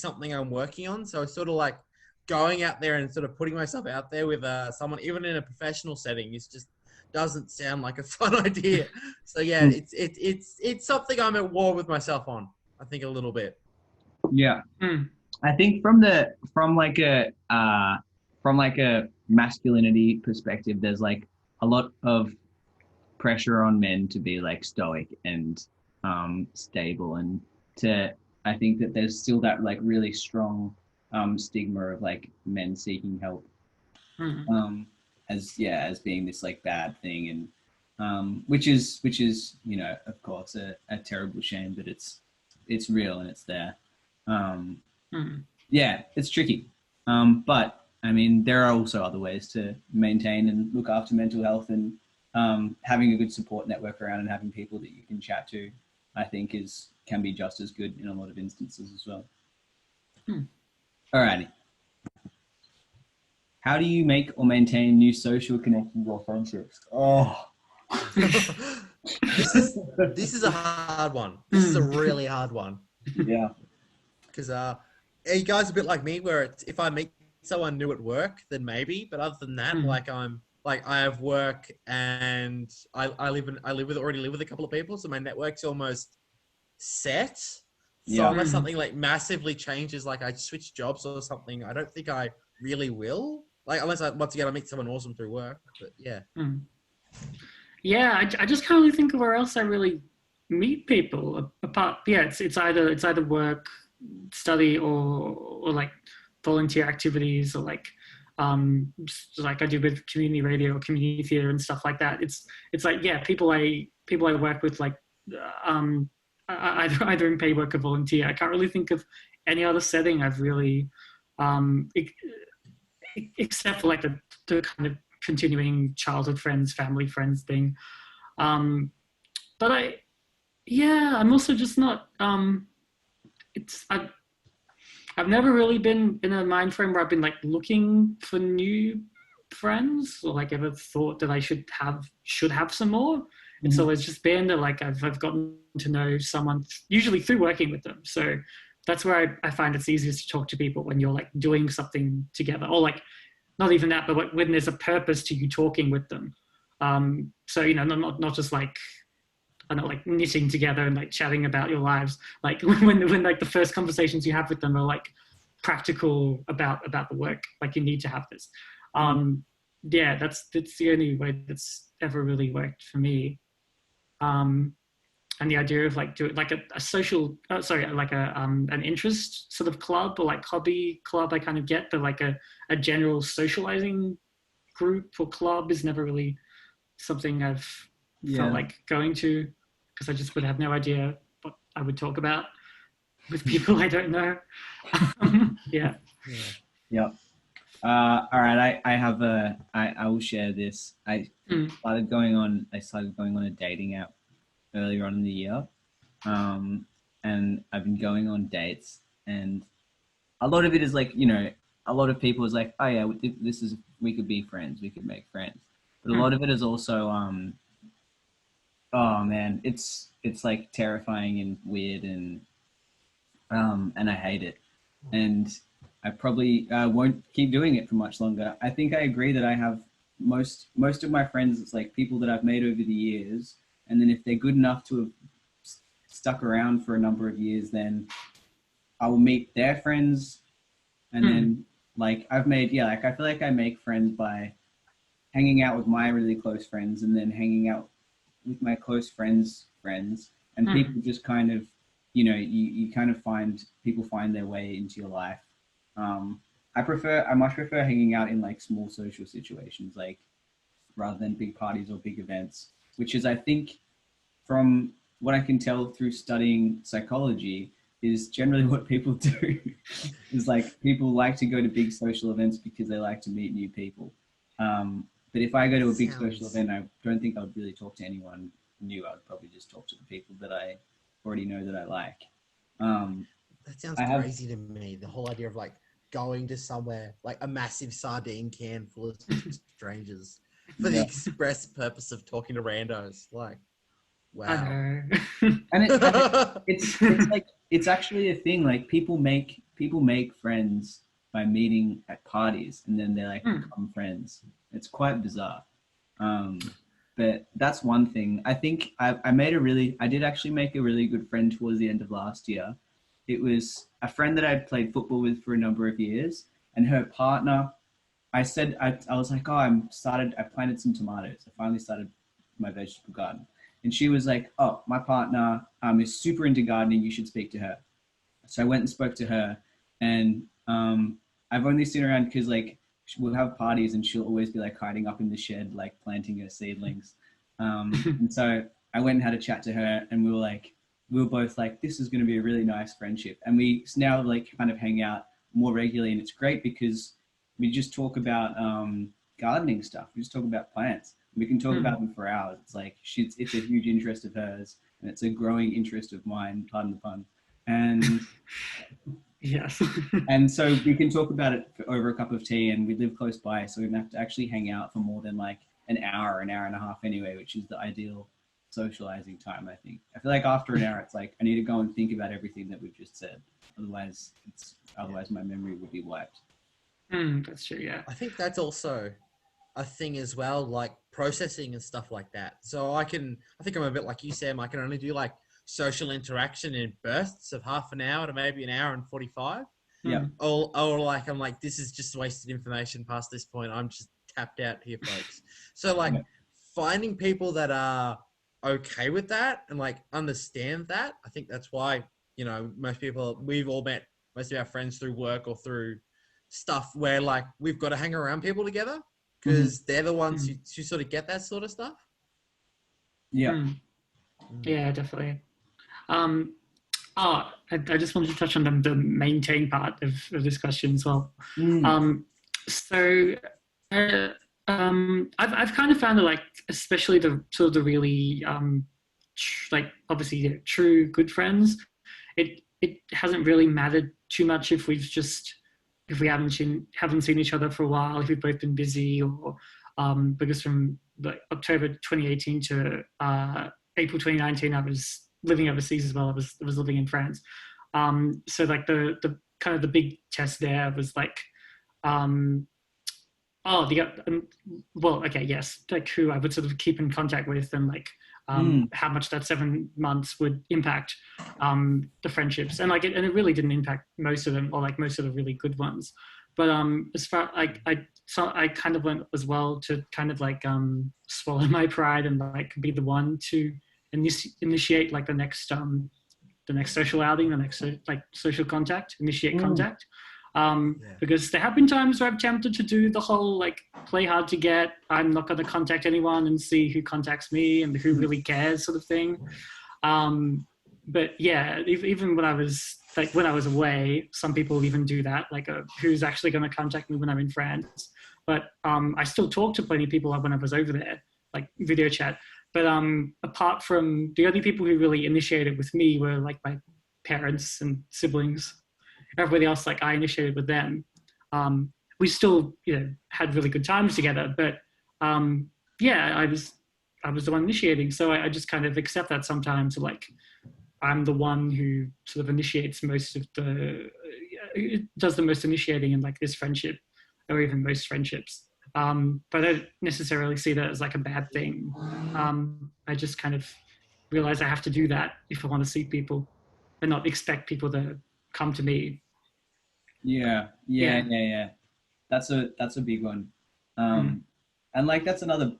something I'm working on. So it's sort of like going out there and sort of putting myself out there with someone, even in a professional setting, is just doesn't sound like a fun idea. So yeah, it's something I'm at war with myself on, I think, a little bit. Yeah. I think from like a masculinity perspective, there's like a lot of pressure on men to be like stoic and stable, and I think that there's still that like really strong stigma of like men seeking help as being this like bad thing, and which is of course a terrible shame, but it's real and it's there. Yeah, it's tricky, but I mean there are also other ways to maintain and look after mental health, and having a good support network around and having people that you can chat to, I think can be just as good in a lot of instances as well. Alrighty. How do you make or maintain new social connections or friendships? Oh, This is a hard one. This is a really hard one. Yeah. Because are you guys a bit like me, where it's, if I meet someone new at work, then maybe, but other than that, I have work and I already live with a couple of people, so my network's almost set. So unless something like massively changes, like I switch jobs or something, I don't think I really will. Like unless I meet someone awesome through work. But yeah. Yeah, I just can't really think of where else I really meet people apart. Yeah, it's either work, study, or like volunteer activities, or like I do with community radio or community theater and stuff like that. It's like, yeah, people I work with, like either in paid work or volunteer. I can't really think of any other setting I've really except for like the kind of continuing childhood friends, family friends thing. But I'm also just not, I've never really been in a mind frame where I've been like looking for new friends, or like ever thought that I should have some more. It's always just been that like I've gotten to know someone usually through working with them. So that's where I find it's easiest to talk to people, when you're like doing something together, or like not even that, but when there's a purpose to you talking with them. So, not just like, I don't know, like knitting together and like chatting about your lives. Like when like the first conversations you have with them are like practical about the work, like you need to have this. Yeah, that's the only way that's ever really worked for me. And the idea of like doing like a social, like an interest sort of club, or like hobby club, I kind of get, but like a general socializing group or club is never really something I've felt like going to, because I just would have no idea what I would talk about with people I don't know. Yeah. All right, I will share this. I started going on a dating app earlier on in the year, and I've been going on dates, and a lot of it is like, a lot of people is like, oh yeah, we could be friends, we could make friends, but a lot of it is also oh man, it's like terrifying and weird, and I hate it, and I probably won't keep doing it for much longer. I think I agree that I have most of my friends, it's like people that I've made over the years, and then if they're good enough to have stuck around for a number of years, then I will meet their friends, and then like I feel like I make friends by hanging out with my really close friends, and then hanging out with my close friends, and and people just kind of, you know, you kind of people find their way into your life. I much prefer hanging out in like small social situations, like rather than big parties or big events, which is, I think, from what I can tell through studying psychology, is generally what people do. Is like people like to go to big social events because they like to meet new people. But if I go to a big social event, I don't think I would really talk to anyone new. I would probably just talk to the people that I already know that I like. That sounds crazy to me. The whole idea of like going to somewhere like a massive sardine can full of strangers for the express purpose of talking to randos. Like, wow. I know. And it's like, it's actually a thing. Like people make friends by meeting at parties, and then they like become friends. It's quite bizarre. But that's one thing. I think I did actually make a really good friend towards the end of last year. It was a friend that I'd played football with for a number of years, and her partner, I was like, oh, I planted some tomatoes. I finally started my vegetable garden. And she was like, oh, my partner is super into gardening. You should speak to her. So I went and spoke to her, and I've only seen her around because like we'll have parties and she'll always be like hiding up in the shed, like planting her seedlings. And so I went and had a chat to her, and we were both like, this is going to be a really nice friendship. And we now like kind of hang out more regularly, and it's great because we just talk about gardening stuff. We just talk about plants. We can talk about them for hours. It's like it's a huge interest of hers, and it's a growing interest of mine, pardon the pun. And yes. And so we can talk about it over a cup of tea, and we live close by, so we don't have to actually hang out for more than like an hour and a half anyway, which is the ideal socializing time, I think. I feel like after an hour, it's like I need to go and think about everything that we've just said. Otherwise my memory would be wiped. That's true, yeah. I think that's also a thing as well, like processing and stuff like that. So I think I'm a bit like you, Sam. I can only do like social interaction in bursts of half an hour to maybe an hour and 45. Yeah. Or like, I'm like, this is just wasted information past this point. I'm just tapped out here, folks. So like finding people that are okay with that and like understand that. I think that's why, you know, we've all met most of our friends through work or through stuff where like we've got to hang around people together because they're the ones who sort of get that sort of stuff. Yeah. Yeah, definitely. I just wanted to touch on the maintain part of this question as well. I've kind of found that like, especially the sort of the really like obviously true good friends, it hasn't really mattered too much if we haven't seen each other for a while, if we've both been busy, or because from like October 2018 to April 2019, I was living overseas as well. I was living in France. So like the kind of the big test there was like, like who I would sort of keep in contact with, and like how much that 7 months would impact the friendships, and it really didn't impact most of them, or like most of the really good ones. But as far like I kind of went as well to kind of like swallow my pride and like be the one to initiate like the next social outing, the next like social contact, initiate contact. Because there have been times where I've attempted to do the whole like play hard to get, I'm not going to contact anyone and see who contacts me and who really cares sort of thing. But yeah, even when I was away, some people even do that, like who's actually going to contact me when I'm in France. But I still talk to plenty of people when I was over there, like video chat. But apart from the only people who really initiated with me were like my parents and siblings. Everybody else, like I initiated with them. We still, had really good times together. But I was the one initiating, so I just kind of accept that sometimes. Like I'm the one who sort of initiates most of does the most initiating in like this friendship, or even most friendships. But I don't necessarily see that as like a bad thing. I just kind of realize I have to do that if I want to see people, and not expect people to come to me. Yeah. That's a big one. And like that's another,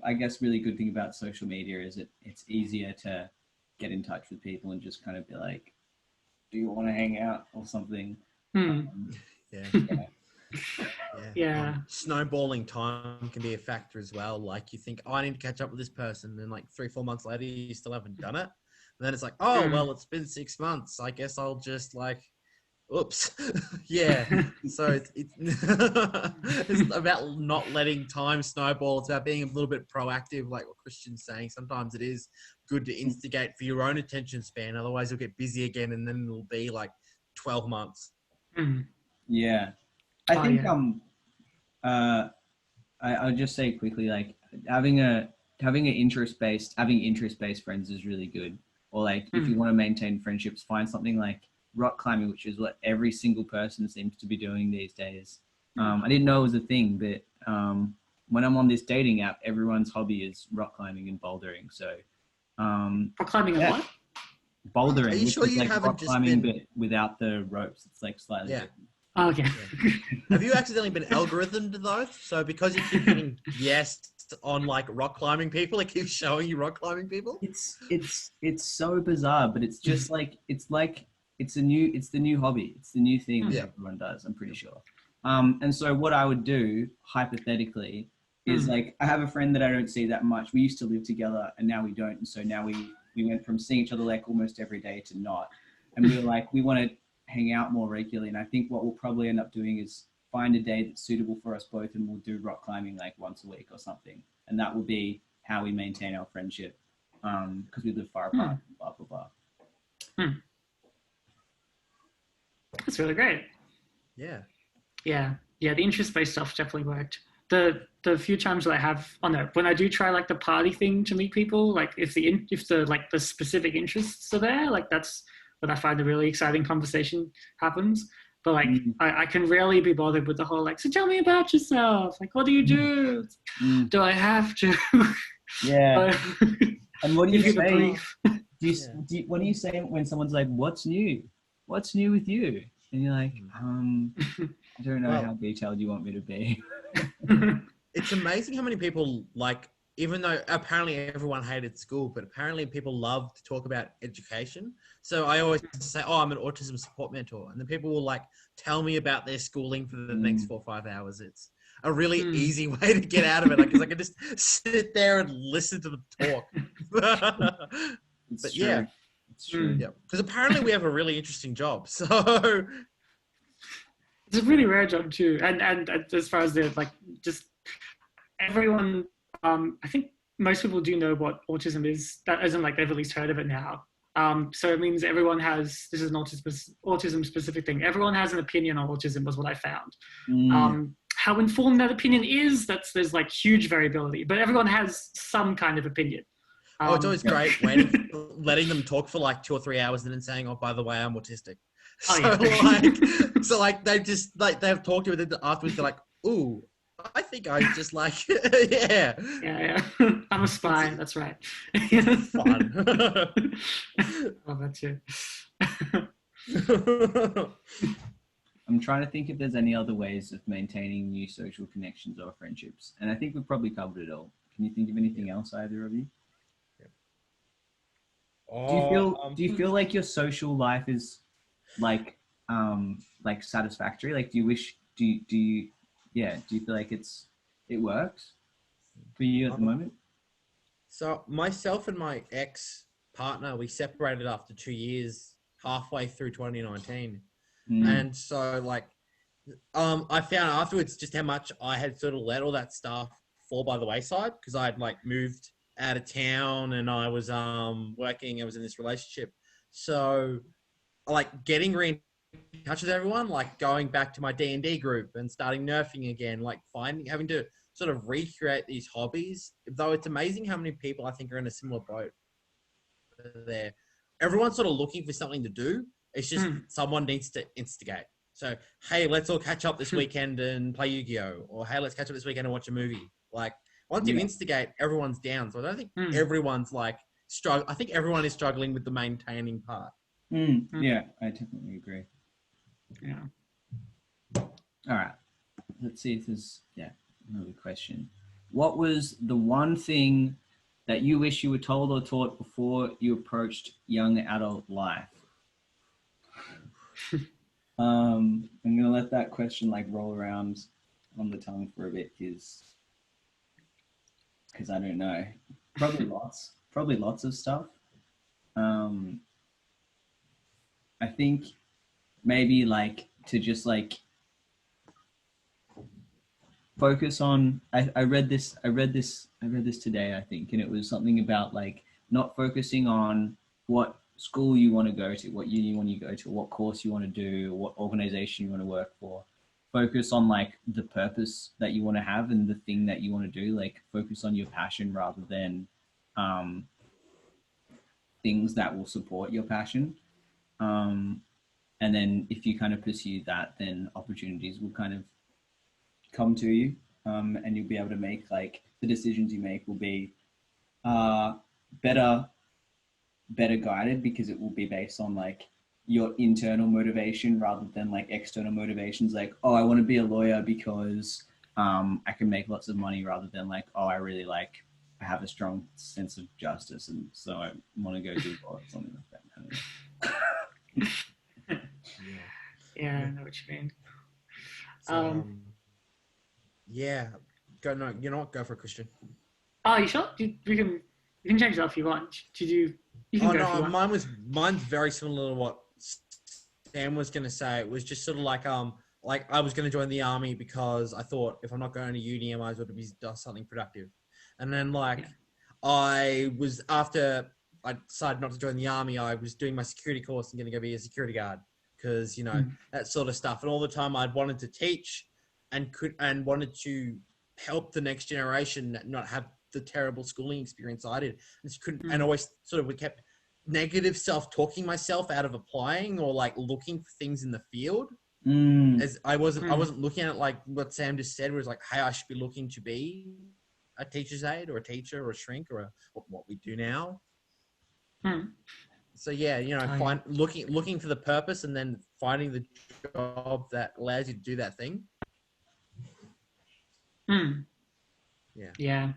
I guess, really good thing about social media is it's easier to get in touch with people and just kind of be like, do you want to hang out or something? Hmm. Yeah. Yeah. Yeah. Snowballing time can be a factor as well. Like you think, oh, I need to catch up with this person. And then like 3-4 months later, you still haven't done it. And then it's like, oh, well, it's been 6 months. I guess I'll just like, oops. Yeah. So it's about not letting time snowball. It's about being a little bit proactive, like what Christian's saying. Sometimes it is good to instigate for your own attention span. Otherwise, you'll get busy again and then it'll be like 12 months. Yeah. I think I'll just say quickly, like having interest-based friends is really good. Or like if you want to maintain friendships, find something like rock climbing, which is what every single person seems to be doing these days. I didn't know it was a thing, but when I'm on this dating app, everyone's hobby is rock climbing and bouldering. So rock climbing and what? Bouldering. Are you sure you like haven't rock just climbing, been... but without the ropes? It's like slightly different. Oh, okay. Yeah. Have you accidentally been algorithmed though? So because you keep hitting yes on like rock climbing people, it keeps showing you rock climbing people? It's so bizarre, but it's just like it's the new hobby. It's the new thing that everyone does, I'm pretty sure. And so what I would do hypothetically is like I have a friend that I don't see that much. We used to live together and now we don't. And so now we went from seeing each other like almost every day to not. And we were like, we want to hang out more regularly. And I think what we'll probably end up doing is find a day that's suitable for us both and we'll do rock climbing like once a week or something. And that will be how we maintain our friendship because we live far apart, blah, blah, blah. That's really great. Yeah. Yeah. The interest-based stuff definitely worked. The few times that I have, when I do try like the party thing to meet people, like if the specific interests are there, like that's when I find the really exciting conversation happens. But like I can rarely be bothered with the whole like, so tell me about yourself. Like, what do you do? Do I have to? Yeah. And what do you say? What do you say when someone's like, "What's new? What's new with you?" And you're like, I don't know how detailed you want me to be. It's amazing how many people like, even though apparently everyone hated school, but apparently people love to talk about education. So I always say, oh, I'm an autism support mentor. And then people will like tell me about their schooling for the next 4 or 5 hours. It's a really easy way to get out of it because I can just sit there and listen to them talk. It's true. It's true. Yeah. Because apparently we have a really interesting job. So it's a really rare job too. And as far as the like just everyone, I think most people do know what autism is. That isn't like they've at least heard of it now. So it means everyone has, this is an autism specific thing. Everyone has an opinion on autism was what I found. How informed that opinion is, there's like huge variability, but everyone has some kind of opinion. it's always great letting them talk for like 2 or 3 hours and then saying, oh, by the way, I'm autistic. So they've talked to it afterwards. They're like, ooh, I think I just like, yeah. I'm a spy. That's right. Fun. Oh, that's it. I'm trying to think if there's any other ways of maintaining new social connections or friendships. And I think we've probably covered it all. Can you think of anything else, either of you? Do you feel like your social life is like satisfactory? Like, do you feel like it works for you at the moment? So myself and my ex-partner, we separated after 2 years, halfway through 2019. And so like, I found afterwards just how much I had sort of let all that stuff fall by the wayside because I had like moved out of town and I was working, I was in this relationship. So like getting in touch with everyone, like going back to my D&D group and starting nerfing again, like having to sort of recreate these hobbies, though it's amazing how many people I think are in a similar boat there. Everyone's sort of looking for something to do. It's just someone needs to instigate. So, hey, let's all catch up this weekend and play Yu-Gi-Oh! Or, hey, let's catch up this weekend and watch a movie. Like, once you instigate, everyone's down. So I don't think everyone's like I think everyone is struggling with the maintaining part. Yeah, I definitely agree. Yeah. All right. Let's see if there's another question. What was the one thing that you wish you were told or taught before you approached young adult life? I'm gonna let that question like roll around on the tongue for a bit, because I don't know. Probably lots of stuff. I think maybe like to just like focus on, I read this today, I think, and it was something about like not focusing on what school you want to go to, what uni you want to go to, what course you want to do, what organization you want to work for. Focus on like the purpose that you want to have and the thing that you want to do. Like focus on your passion rather than things that will support your passion. And then if you kind of pursue that, then opportunities will kind of come to you, and you'll be able to make like the decisions you make will be better guided, because it will be based on like your internal motivation rather than like external motivations, like, oh, I want to be a lawyer because I can make lots of money, rather than like, oh, I have a strong sense of justice and so I want to go do law or something like that. Yeah, I know what you mean. So, yeah, go for it, Christian. Oh, you sure? You can change that if you want. You can go if you want. Mine's very similar to what Sam was going to say. It was just sort of like I was going to join the army because I thought if I'm not going to uni, I might as well be doing something productive. And then after I decided not to join the army, I was doing my security course and going to go be a security guard, because that sort of stuff. And all the time I'd wanted to teach and wanted to help the next generation not have the terrible schooling experience I did. And always sort of kept negative self-talking myself out of applying or like looking for things in the field. As I wasn't looking at it like what Sam just said, was like, hey, I should be looking to be a teacher's aide or a teacher or a shrink or what we do now. So yeah, looking for the purpose and then finding the job that allows you to do that thing. Yeah.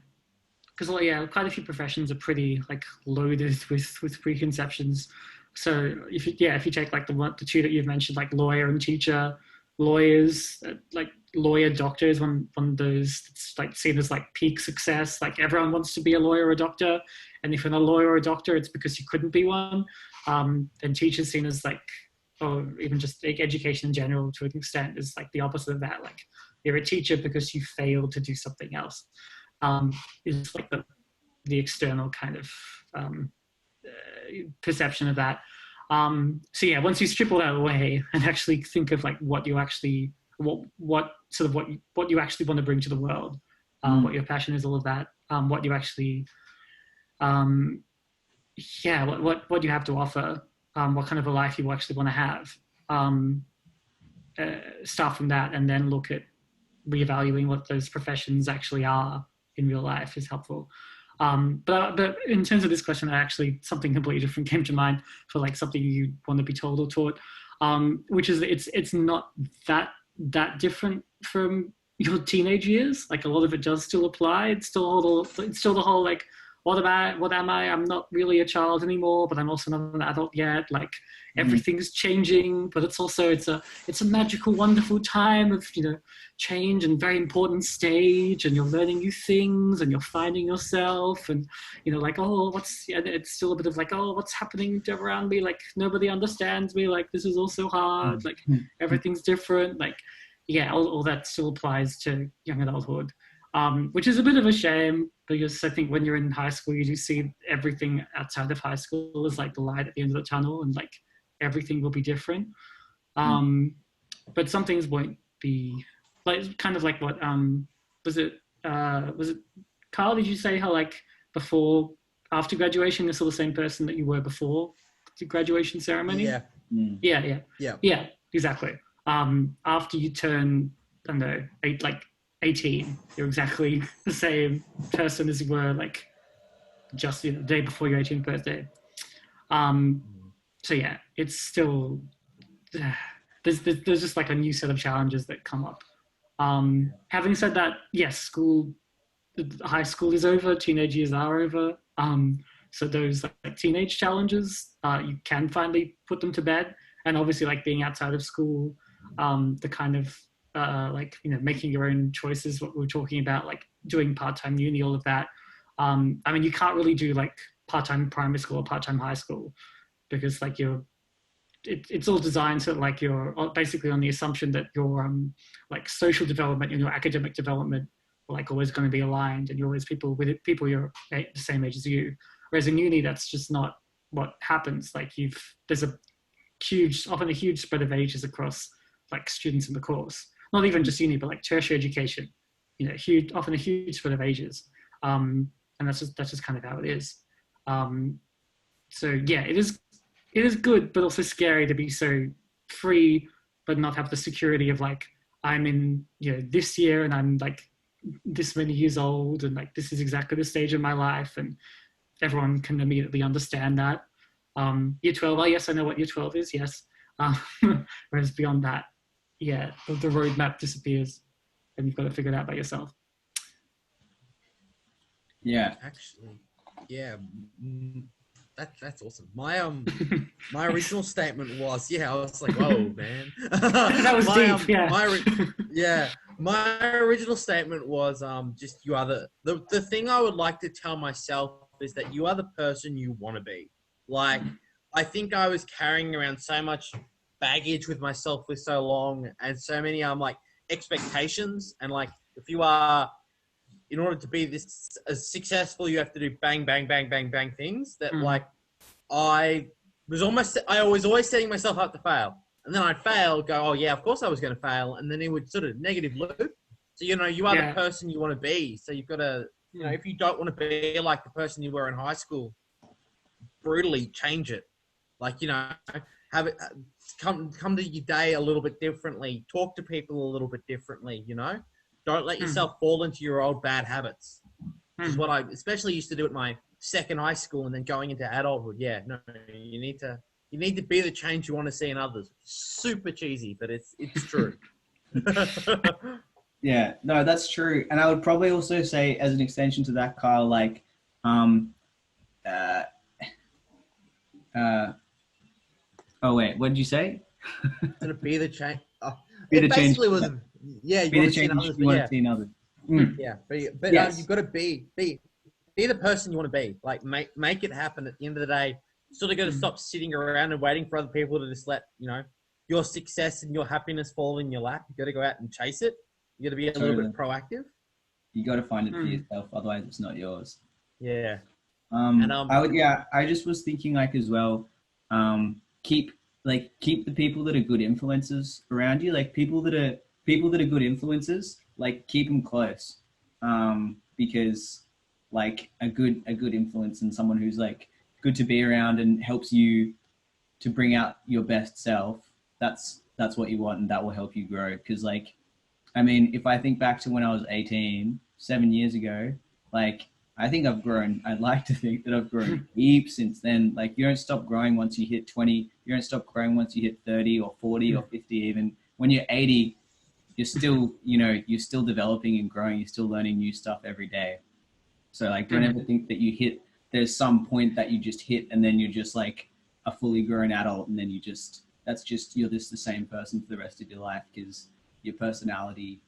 Because quite a few professions are pretty like loaded with preconceptions. So if you take like the two that you've mentioned, like lawyer and teacher, lawyers, like lawyer doctor is one of those that's like seen as like peak success. Like everyone wants to be a lawyer or a doctor, and if you're not a lawyer or a doctor, it's because you couldn't be one. And teachers seen as like, or even just like education in general to an extent, is like the opposite of that. Like you're a teacher because you failed to do something else. Is like the external kind of perception of that. So yeah, once you strip all that away and actually think of like what you actually what you actually want to bring to the world, what your passion is, all of that, what you actually what you have to offer, what kind of a life you actually want to have. Start from that and then look at reevaluating what those professions actually are in real life is helpful. But in terms of this question, actually something completely different came to mind for like something you want to be told or taught, which is it's not that different from your teenage years. Like a lot of it does still apply. It's still the whole like, what am I? I'm not really a child anymore, but I'm also not an adult yet. Like everything's changing, but it's a magical, wonderful time of, change and very important stage, and you're learning new things and you're finding yourself, and, like, it's still a bit of like, oh, what's happening around me? Like nobody understands me. Like this is all so hard. Like everything's different. Like, yeah, all that still applies to young adulthood. Which is a bit of a shame, because I think when you're in high school, you do see everything outside of high school as like the light at the end of the tunnel, and like everything will be different. But some things won't be, like kind of like what was it Carl? Did you say how like after graduation you're still the same person that you were before the graduation ceremony? Yeah, exactly. After you turn, I don't know, 18, you're exactly the same person as you were like just the day before your 18th birthday. So yeah, it's still there's just like a new set of challenges that come up. Having said that, yes, school high school is over, teenage years are over. So those like teenage challenges, you can finally put them to bed. And obviously, like being outside of school, the kind of like, you know, making your own choices, what we were talking about, like doing part-time uni, all of that. I mean, you can't really do like part-time primary school or part-time high school, because like it's all designed so like you're basically on the assumption that your like social development and your academic development are like always going to be aligned, and you're always people you're the same age as you. Whereas in uni, that's just not what happens. Like there's often a huge spread of ages across like students in the course. Not even just uni, but like tertiary education. You know, often a huge spread of ages, and that's just kind of how it is. So yeah, it is good, but also scary to be so free, but not have the security of like, I'm in, you know, this year and I'm like this many years old, and like this is exactly the stage of my life, and everyone can immediately understand that. Year 12, oh yes, I know what year 12 is, yes. Whereas beyond that, yeah, the roadmap disappears and you've got to figure it out by yourself. Yeah. Actually, yeah, that's awesome. My original statement was, I was like, whoa, man. That was deep, yeah. My original statement was just you are the thing I would like to tell myself is that you are the person you want to be. Like, I think I was carrying around so much baggage with myself for so long, and so many like expectations, and like if you are, in order to be this successful, you have to do bang, bang, bang, bang, bang things that like I was always setting myself up to fail. And then I'd fail, go, oh yeah, of course I was going to fail. And then it would sort of negative loop. So, you know, you are the person you want to be. So you've got to, you know, if you don't want to be like the person you were in high school, brutally change it. Like, you know, have it come to your day a little bit differently. Talk to people a little bit differently, you know? Don't let yourself fall into your old bad habits. Which is what I especially used to do at my second high school, and then going into adulthood. Yeah, no, you need to be the change you want to see in others. Super cheesy, but it's true. Yeah, no, that's true. And I would probably also say, as an extension to that, Kyle, like, oh wait, what did you say? To be the change. Be it the basically change. was, yeah, you Be want the to see in change others, you want to see in others. Yeah, but Yes. you've got to be the person you want to be. Like, make it happen. At the end of the day, sort of got to stop sitting around and waiting for other people to just let, you know, your success and your happiness fall in your lap. You got to go out and chase it. You got to be a little bit proactive. You got to find it for yourself, otherwise it's not yours. Yeah. I just was thinking, like, as well, keep the people that are good influences around you, like people that are good influences, like keep them close, because like a good influence and someone who's like good to be around and helps you to bring out your best self, that's what you want, and that will help you grow. Because like, I mean, if I think back to when I was 18, 7 years ago, like, I think I've grown. I'd like to think that I've grown heaps since then. Like, you don't stop growing once you hit 20. You don't stop growing once you hit 30 or 40 or 50 even. When you're 80, you're still, you know, you're still developing and growing. You're still learning new stuff every day. So, like, don't ever think that there's some point that you just hit and then you're just like a fully grown adult, and then you're just the same person for the rest of your life, because your personality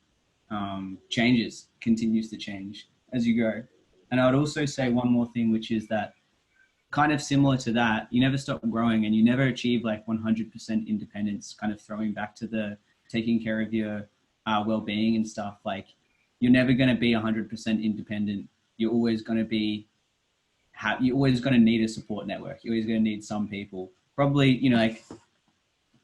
continues to change as you go. And I would also say one more thing, which is that, kind of similar to that, you never stop growing and you never achieve like 100% independence, kind of throwing back to the taking care of your well-being and stuff. Like, you're never going to be 100% independent. You're always going to need a support network. You're always going to need some people, probably, you know, like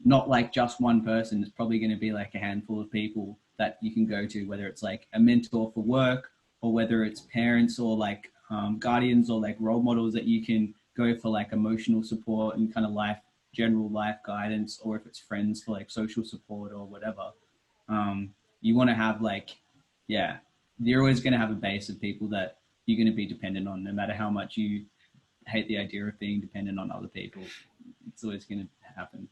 not like just one person. It's probably going to be like a handful of people that you can go to, whether it's like a mentor for work, or whether it's parents or like guardians or like role models that you can go for like emotional support and kind of general life guidance, or if it's friends for like social support or whatever. You want to have like, you're always going to have a base of people that you're going to be dependent on, no matter how much you hate the idea of being dependent on other people. It's always going to happen.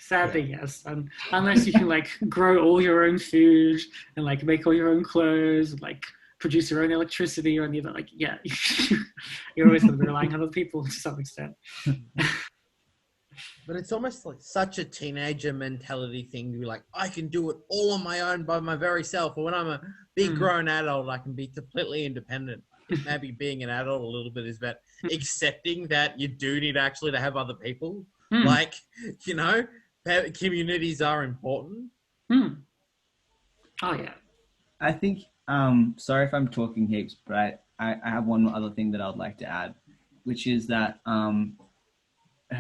Sadly, yes. And unless you can like grow all your own food and like make all your own clothes, and, like produce your own electricity or any of that, like yeah, you're always going to be relying on other people to some extent. But it's almost like such a teenager mentality thing to be like, I can do it all on my own by my very self. Or when I'm a big grown adult, I can be completely independent. Maybe being an adult a little bit is about accepting that you do need actually to have other people. Like, you know, communities are important. Oh yeah. I think, sorry if I'm talking heaps, but I have one other thing that I'd like to add, which is that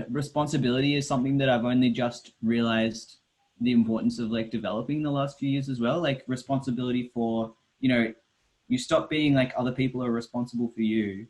responsibility is something that I've only just realized the importance of like developing the last few years as well. Like responsibility for, you know, you stop being like other people are responsible for you.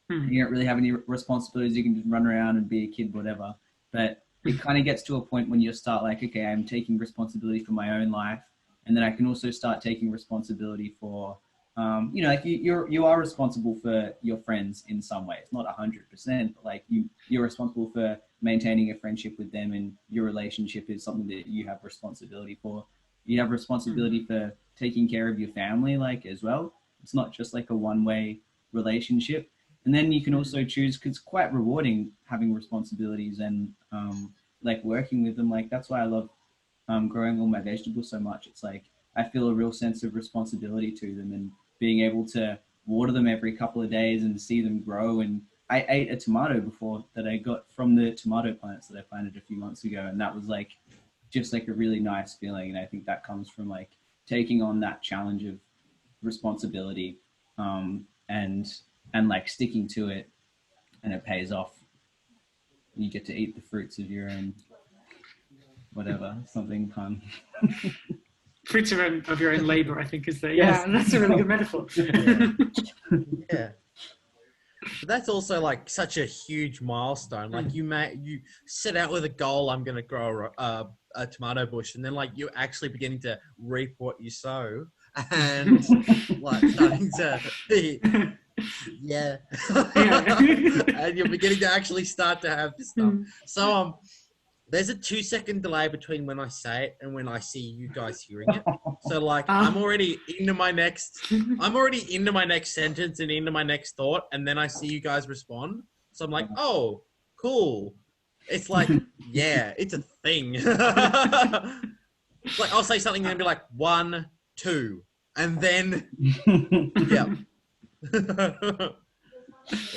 You don't really have any responsibilities. You can just run around and be a kid, whatever. But it kind of gets to a point when you start like, okay, I'm taking responsibility for my own life. And then I can also start taking responsibility for, you know, like you are responsible for your friends in some way. It's not 100%, but like you're responsible for maintaining a friendship with them, and your relationship is something that you have responsibility for. You have responsibility for taking care of your family, like as well. It's not just like a one-way relationship. And then you can also choose, because it's quite rewarding having responsibilities and like working with them. Like that's why I love growing all my vegetables so much. It's like I feel a real sense of responsibility to them, and being able to water them every couple of days and see them grow. And I ate a tomato before that I got from the tomato plants that I planted a few months ago, and that was like just like a really nice feeling. And I think that comes from like taking on that challenge of responsibility and like sticking to it, and it pays off. You get to eat the fruits of your own whatever, something fun. Fruits of your own labor, I think is the, yeah, that's a really good metaphor. Yeah. But that's also like such a huge milestone. Like you set out with a goal, I'm going to grow a tomato bush, and then like you're actually beginning to reap what you sow, and like starting to be, and you're beginning to actually start to have this stuff. So there's a 2-second delay between when I say it and when I see you guys hearing it. So like I'm already into my next sentence and into my next thought, and then I see you guys respond. So I'm like, oh, cool. It's like, yeah, it's a thing. Like I'll say something and be like 1, 2, and then yeah.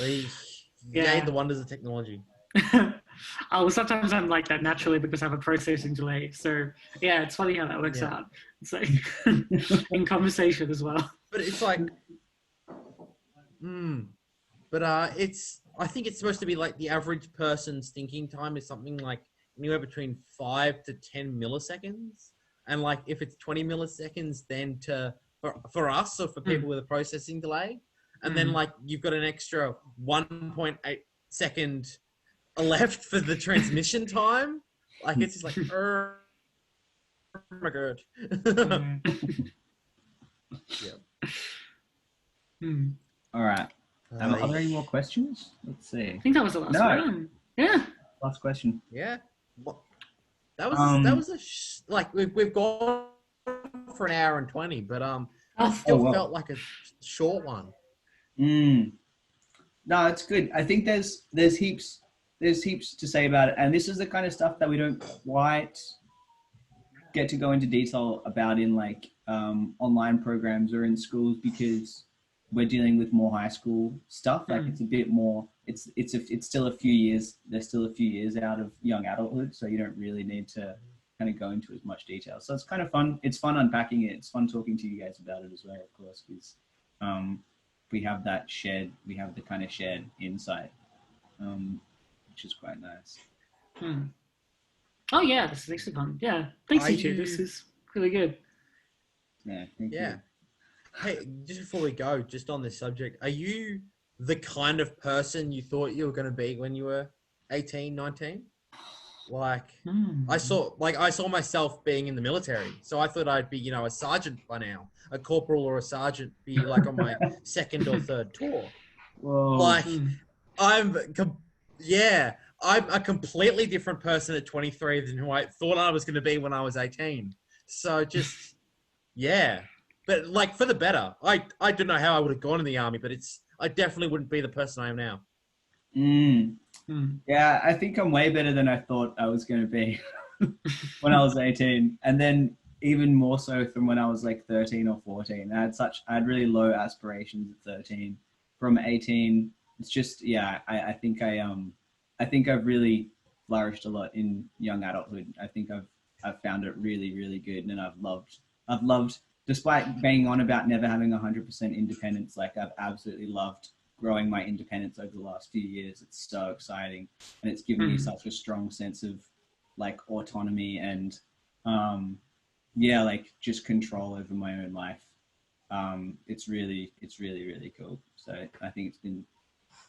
We gain the wonders of technology. Oh, sometimes I'm like that naturally because I have a processing delay. So yeah, it's funny how that works out. It's like in conversation as well. But it's like, I think it's supposed to be like the average person's thinking time is something like anywhere between 5 to 10 milliseconds. And like if it's 20 milliseconds, then for us or for people with a processing delay, and then like you've got an extra 1.8 second left for the transmission time. Like it's just like, oh my god. All right. Are there any more questions? Let's see. I think that was the last one. Yeah. Last question. Yeah. That was like we've gone for an hour and 20, but I still felt like a short one. No, it's good. I think there's heaps to say about it, and this is the kind of stuff that we don't quite get to go into detail about in like online programs or in schools, because we're dealing with more high school stuff. Like it's a bit more. It's still a few years. There's still a few years out of young adulthood, so you don't really need to kind of go into as much detail. So it's kind of fun. It's fun unpacking it. It's fun talking to you guys about it as well, of course, because we have the kind of shared insight, which is quite nice. Oh yeah, this is actually fun. Yeah, thanks you two. This is really good. Yeah, thank you. Hey, just before we go, just on this subject, are you the kind of person you thought you were going to be when you were 18, 19? Like, I saw myself being in the military, so I thought I'd be, a sergeant by now, a corporal or a sergeant, be like on my second or third tour. Whoa. Like, I'm a completely different person at 23 than who I thought I was going to be when I was 18. So just, yeah. But like for the better. I don't know how I would have gone in the army, but I definitely wouldn't be the person I am now. Yeah, I think I'm way better than I thought I was going to be when I was 18. And then even more so from when I was like 13 or 14. I had really low aspirations at 13. From 18, it's just, yeah, I think I've really flourished a lot in young adulthood. I think I've found it really, really good, and I've loved, despite banging on about never having 100% independence, like I've absolutely loved growing my independence over the last few years. It's so exciting, and it's given me such a strong sense of like autonomy and yeah, like just control over my own life. It's really, really cool. So I think it's been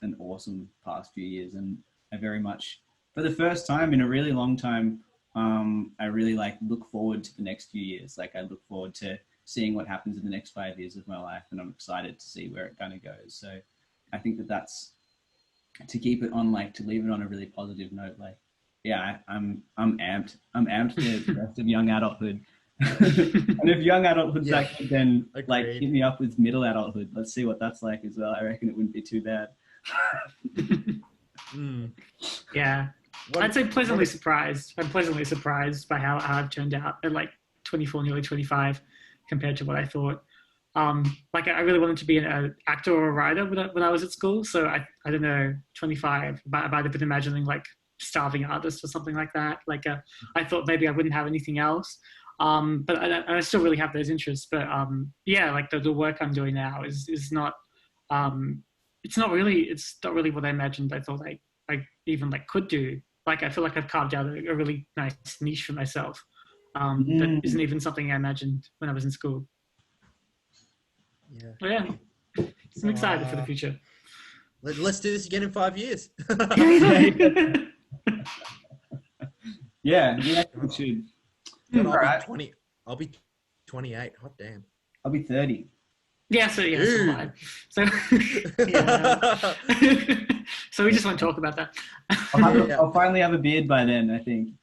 an awesome past few years, and I very much, for the first time in a really long time, I really like look forward to the next few years. Like I look forward to seeing what happens in the next 5 years of my life, and I'm excited to see where it kind of goes. So I think that's to keep it on, like to leave it on a really positive note. Like, yeah, I'm amped for the rest of young adulthood. And if young adulthood's that good, then like hit me up with middle adulthood. Let's see what that's like as well. I reckon it wouldn't be too bad. Yeah, I'd say pleasantly surprised. I'm pleasantly surprised by how I've turned out at like 24, nearly 25, compared to what I thought. Like I really wanted to be an actor or a writer when I was at school. So I don't know, 25, I might have been imagining like starving artist or something like that. Like I thought maybe I wouldn't have anything else. But I still really have those interests. But yeah, like the work I'm doing now is not. It's not really what I imagined. I thought I even like could do. Like I feel like I've carved out a really nice niche for myself. That isn't even something I imagined when I was in school. Yeah. But yeah, I'm excited for the future. Let's do this again in 5 years. Yeah, we should. I'll be 28. Hot damn. I'll be 30. Yeah, so so yeah. So we just won't talk about that. I'll finally have a beard by then, I think.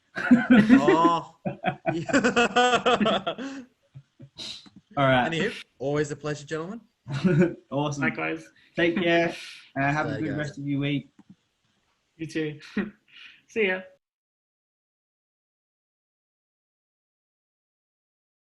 Oh. All right. Anywho, always a pleasure, gentlemen. Awesome. Likewise. Take care. Have a good rest of your week. You too. See ya.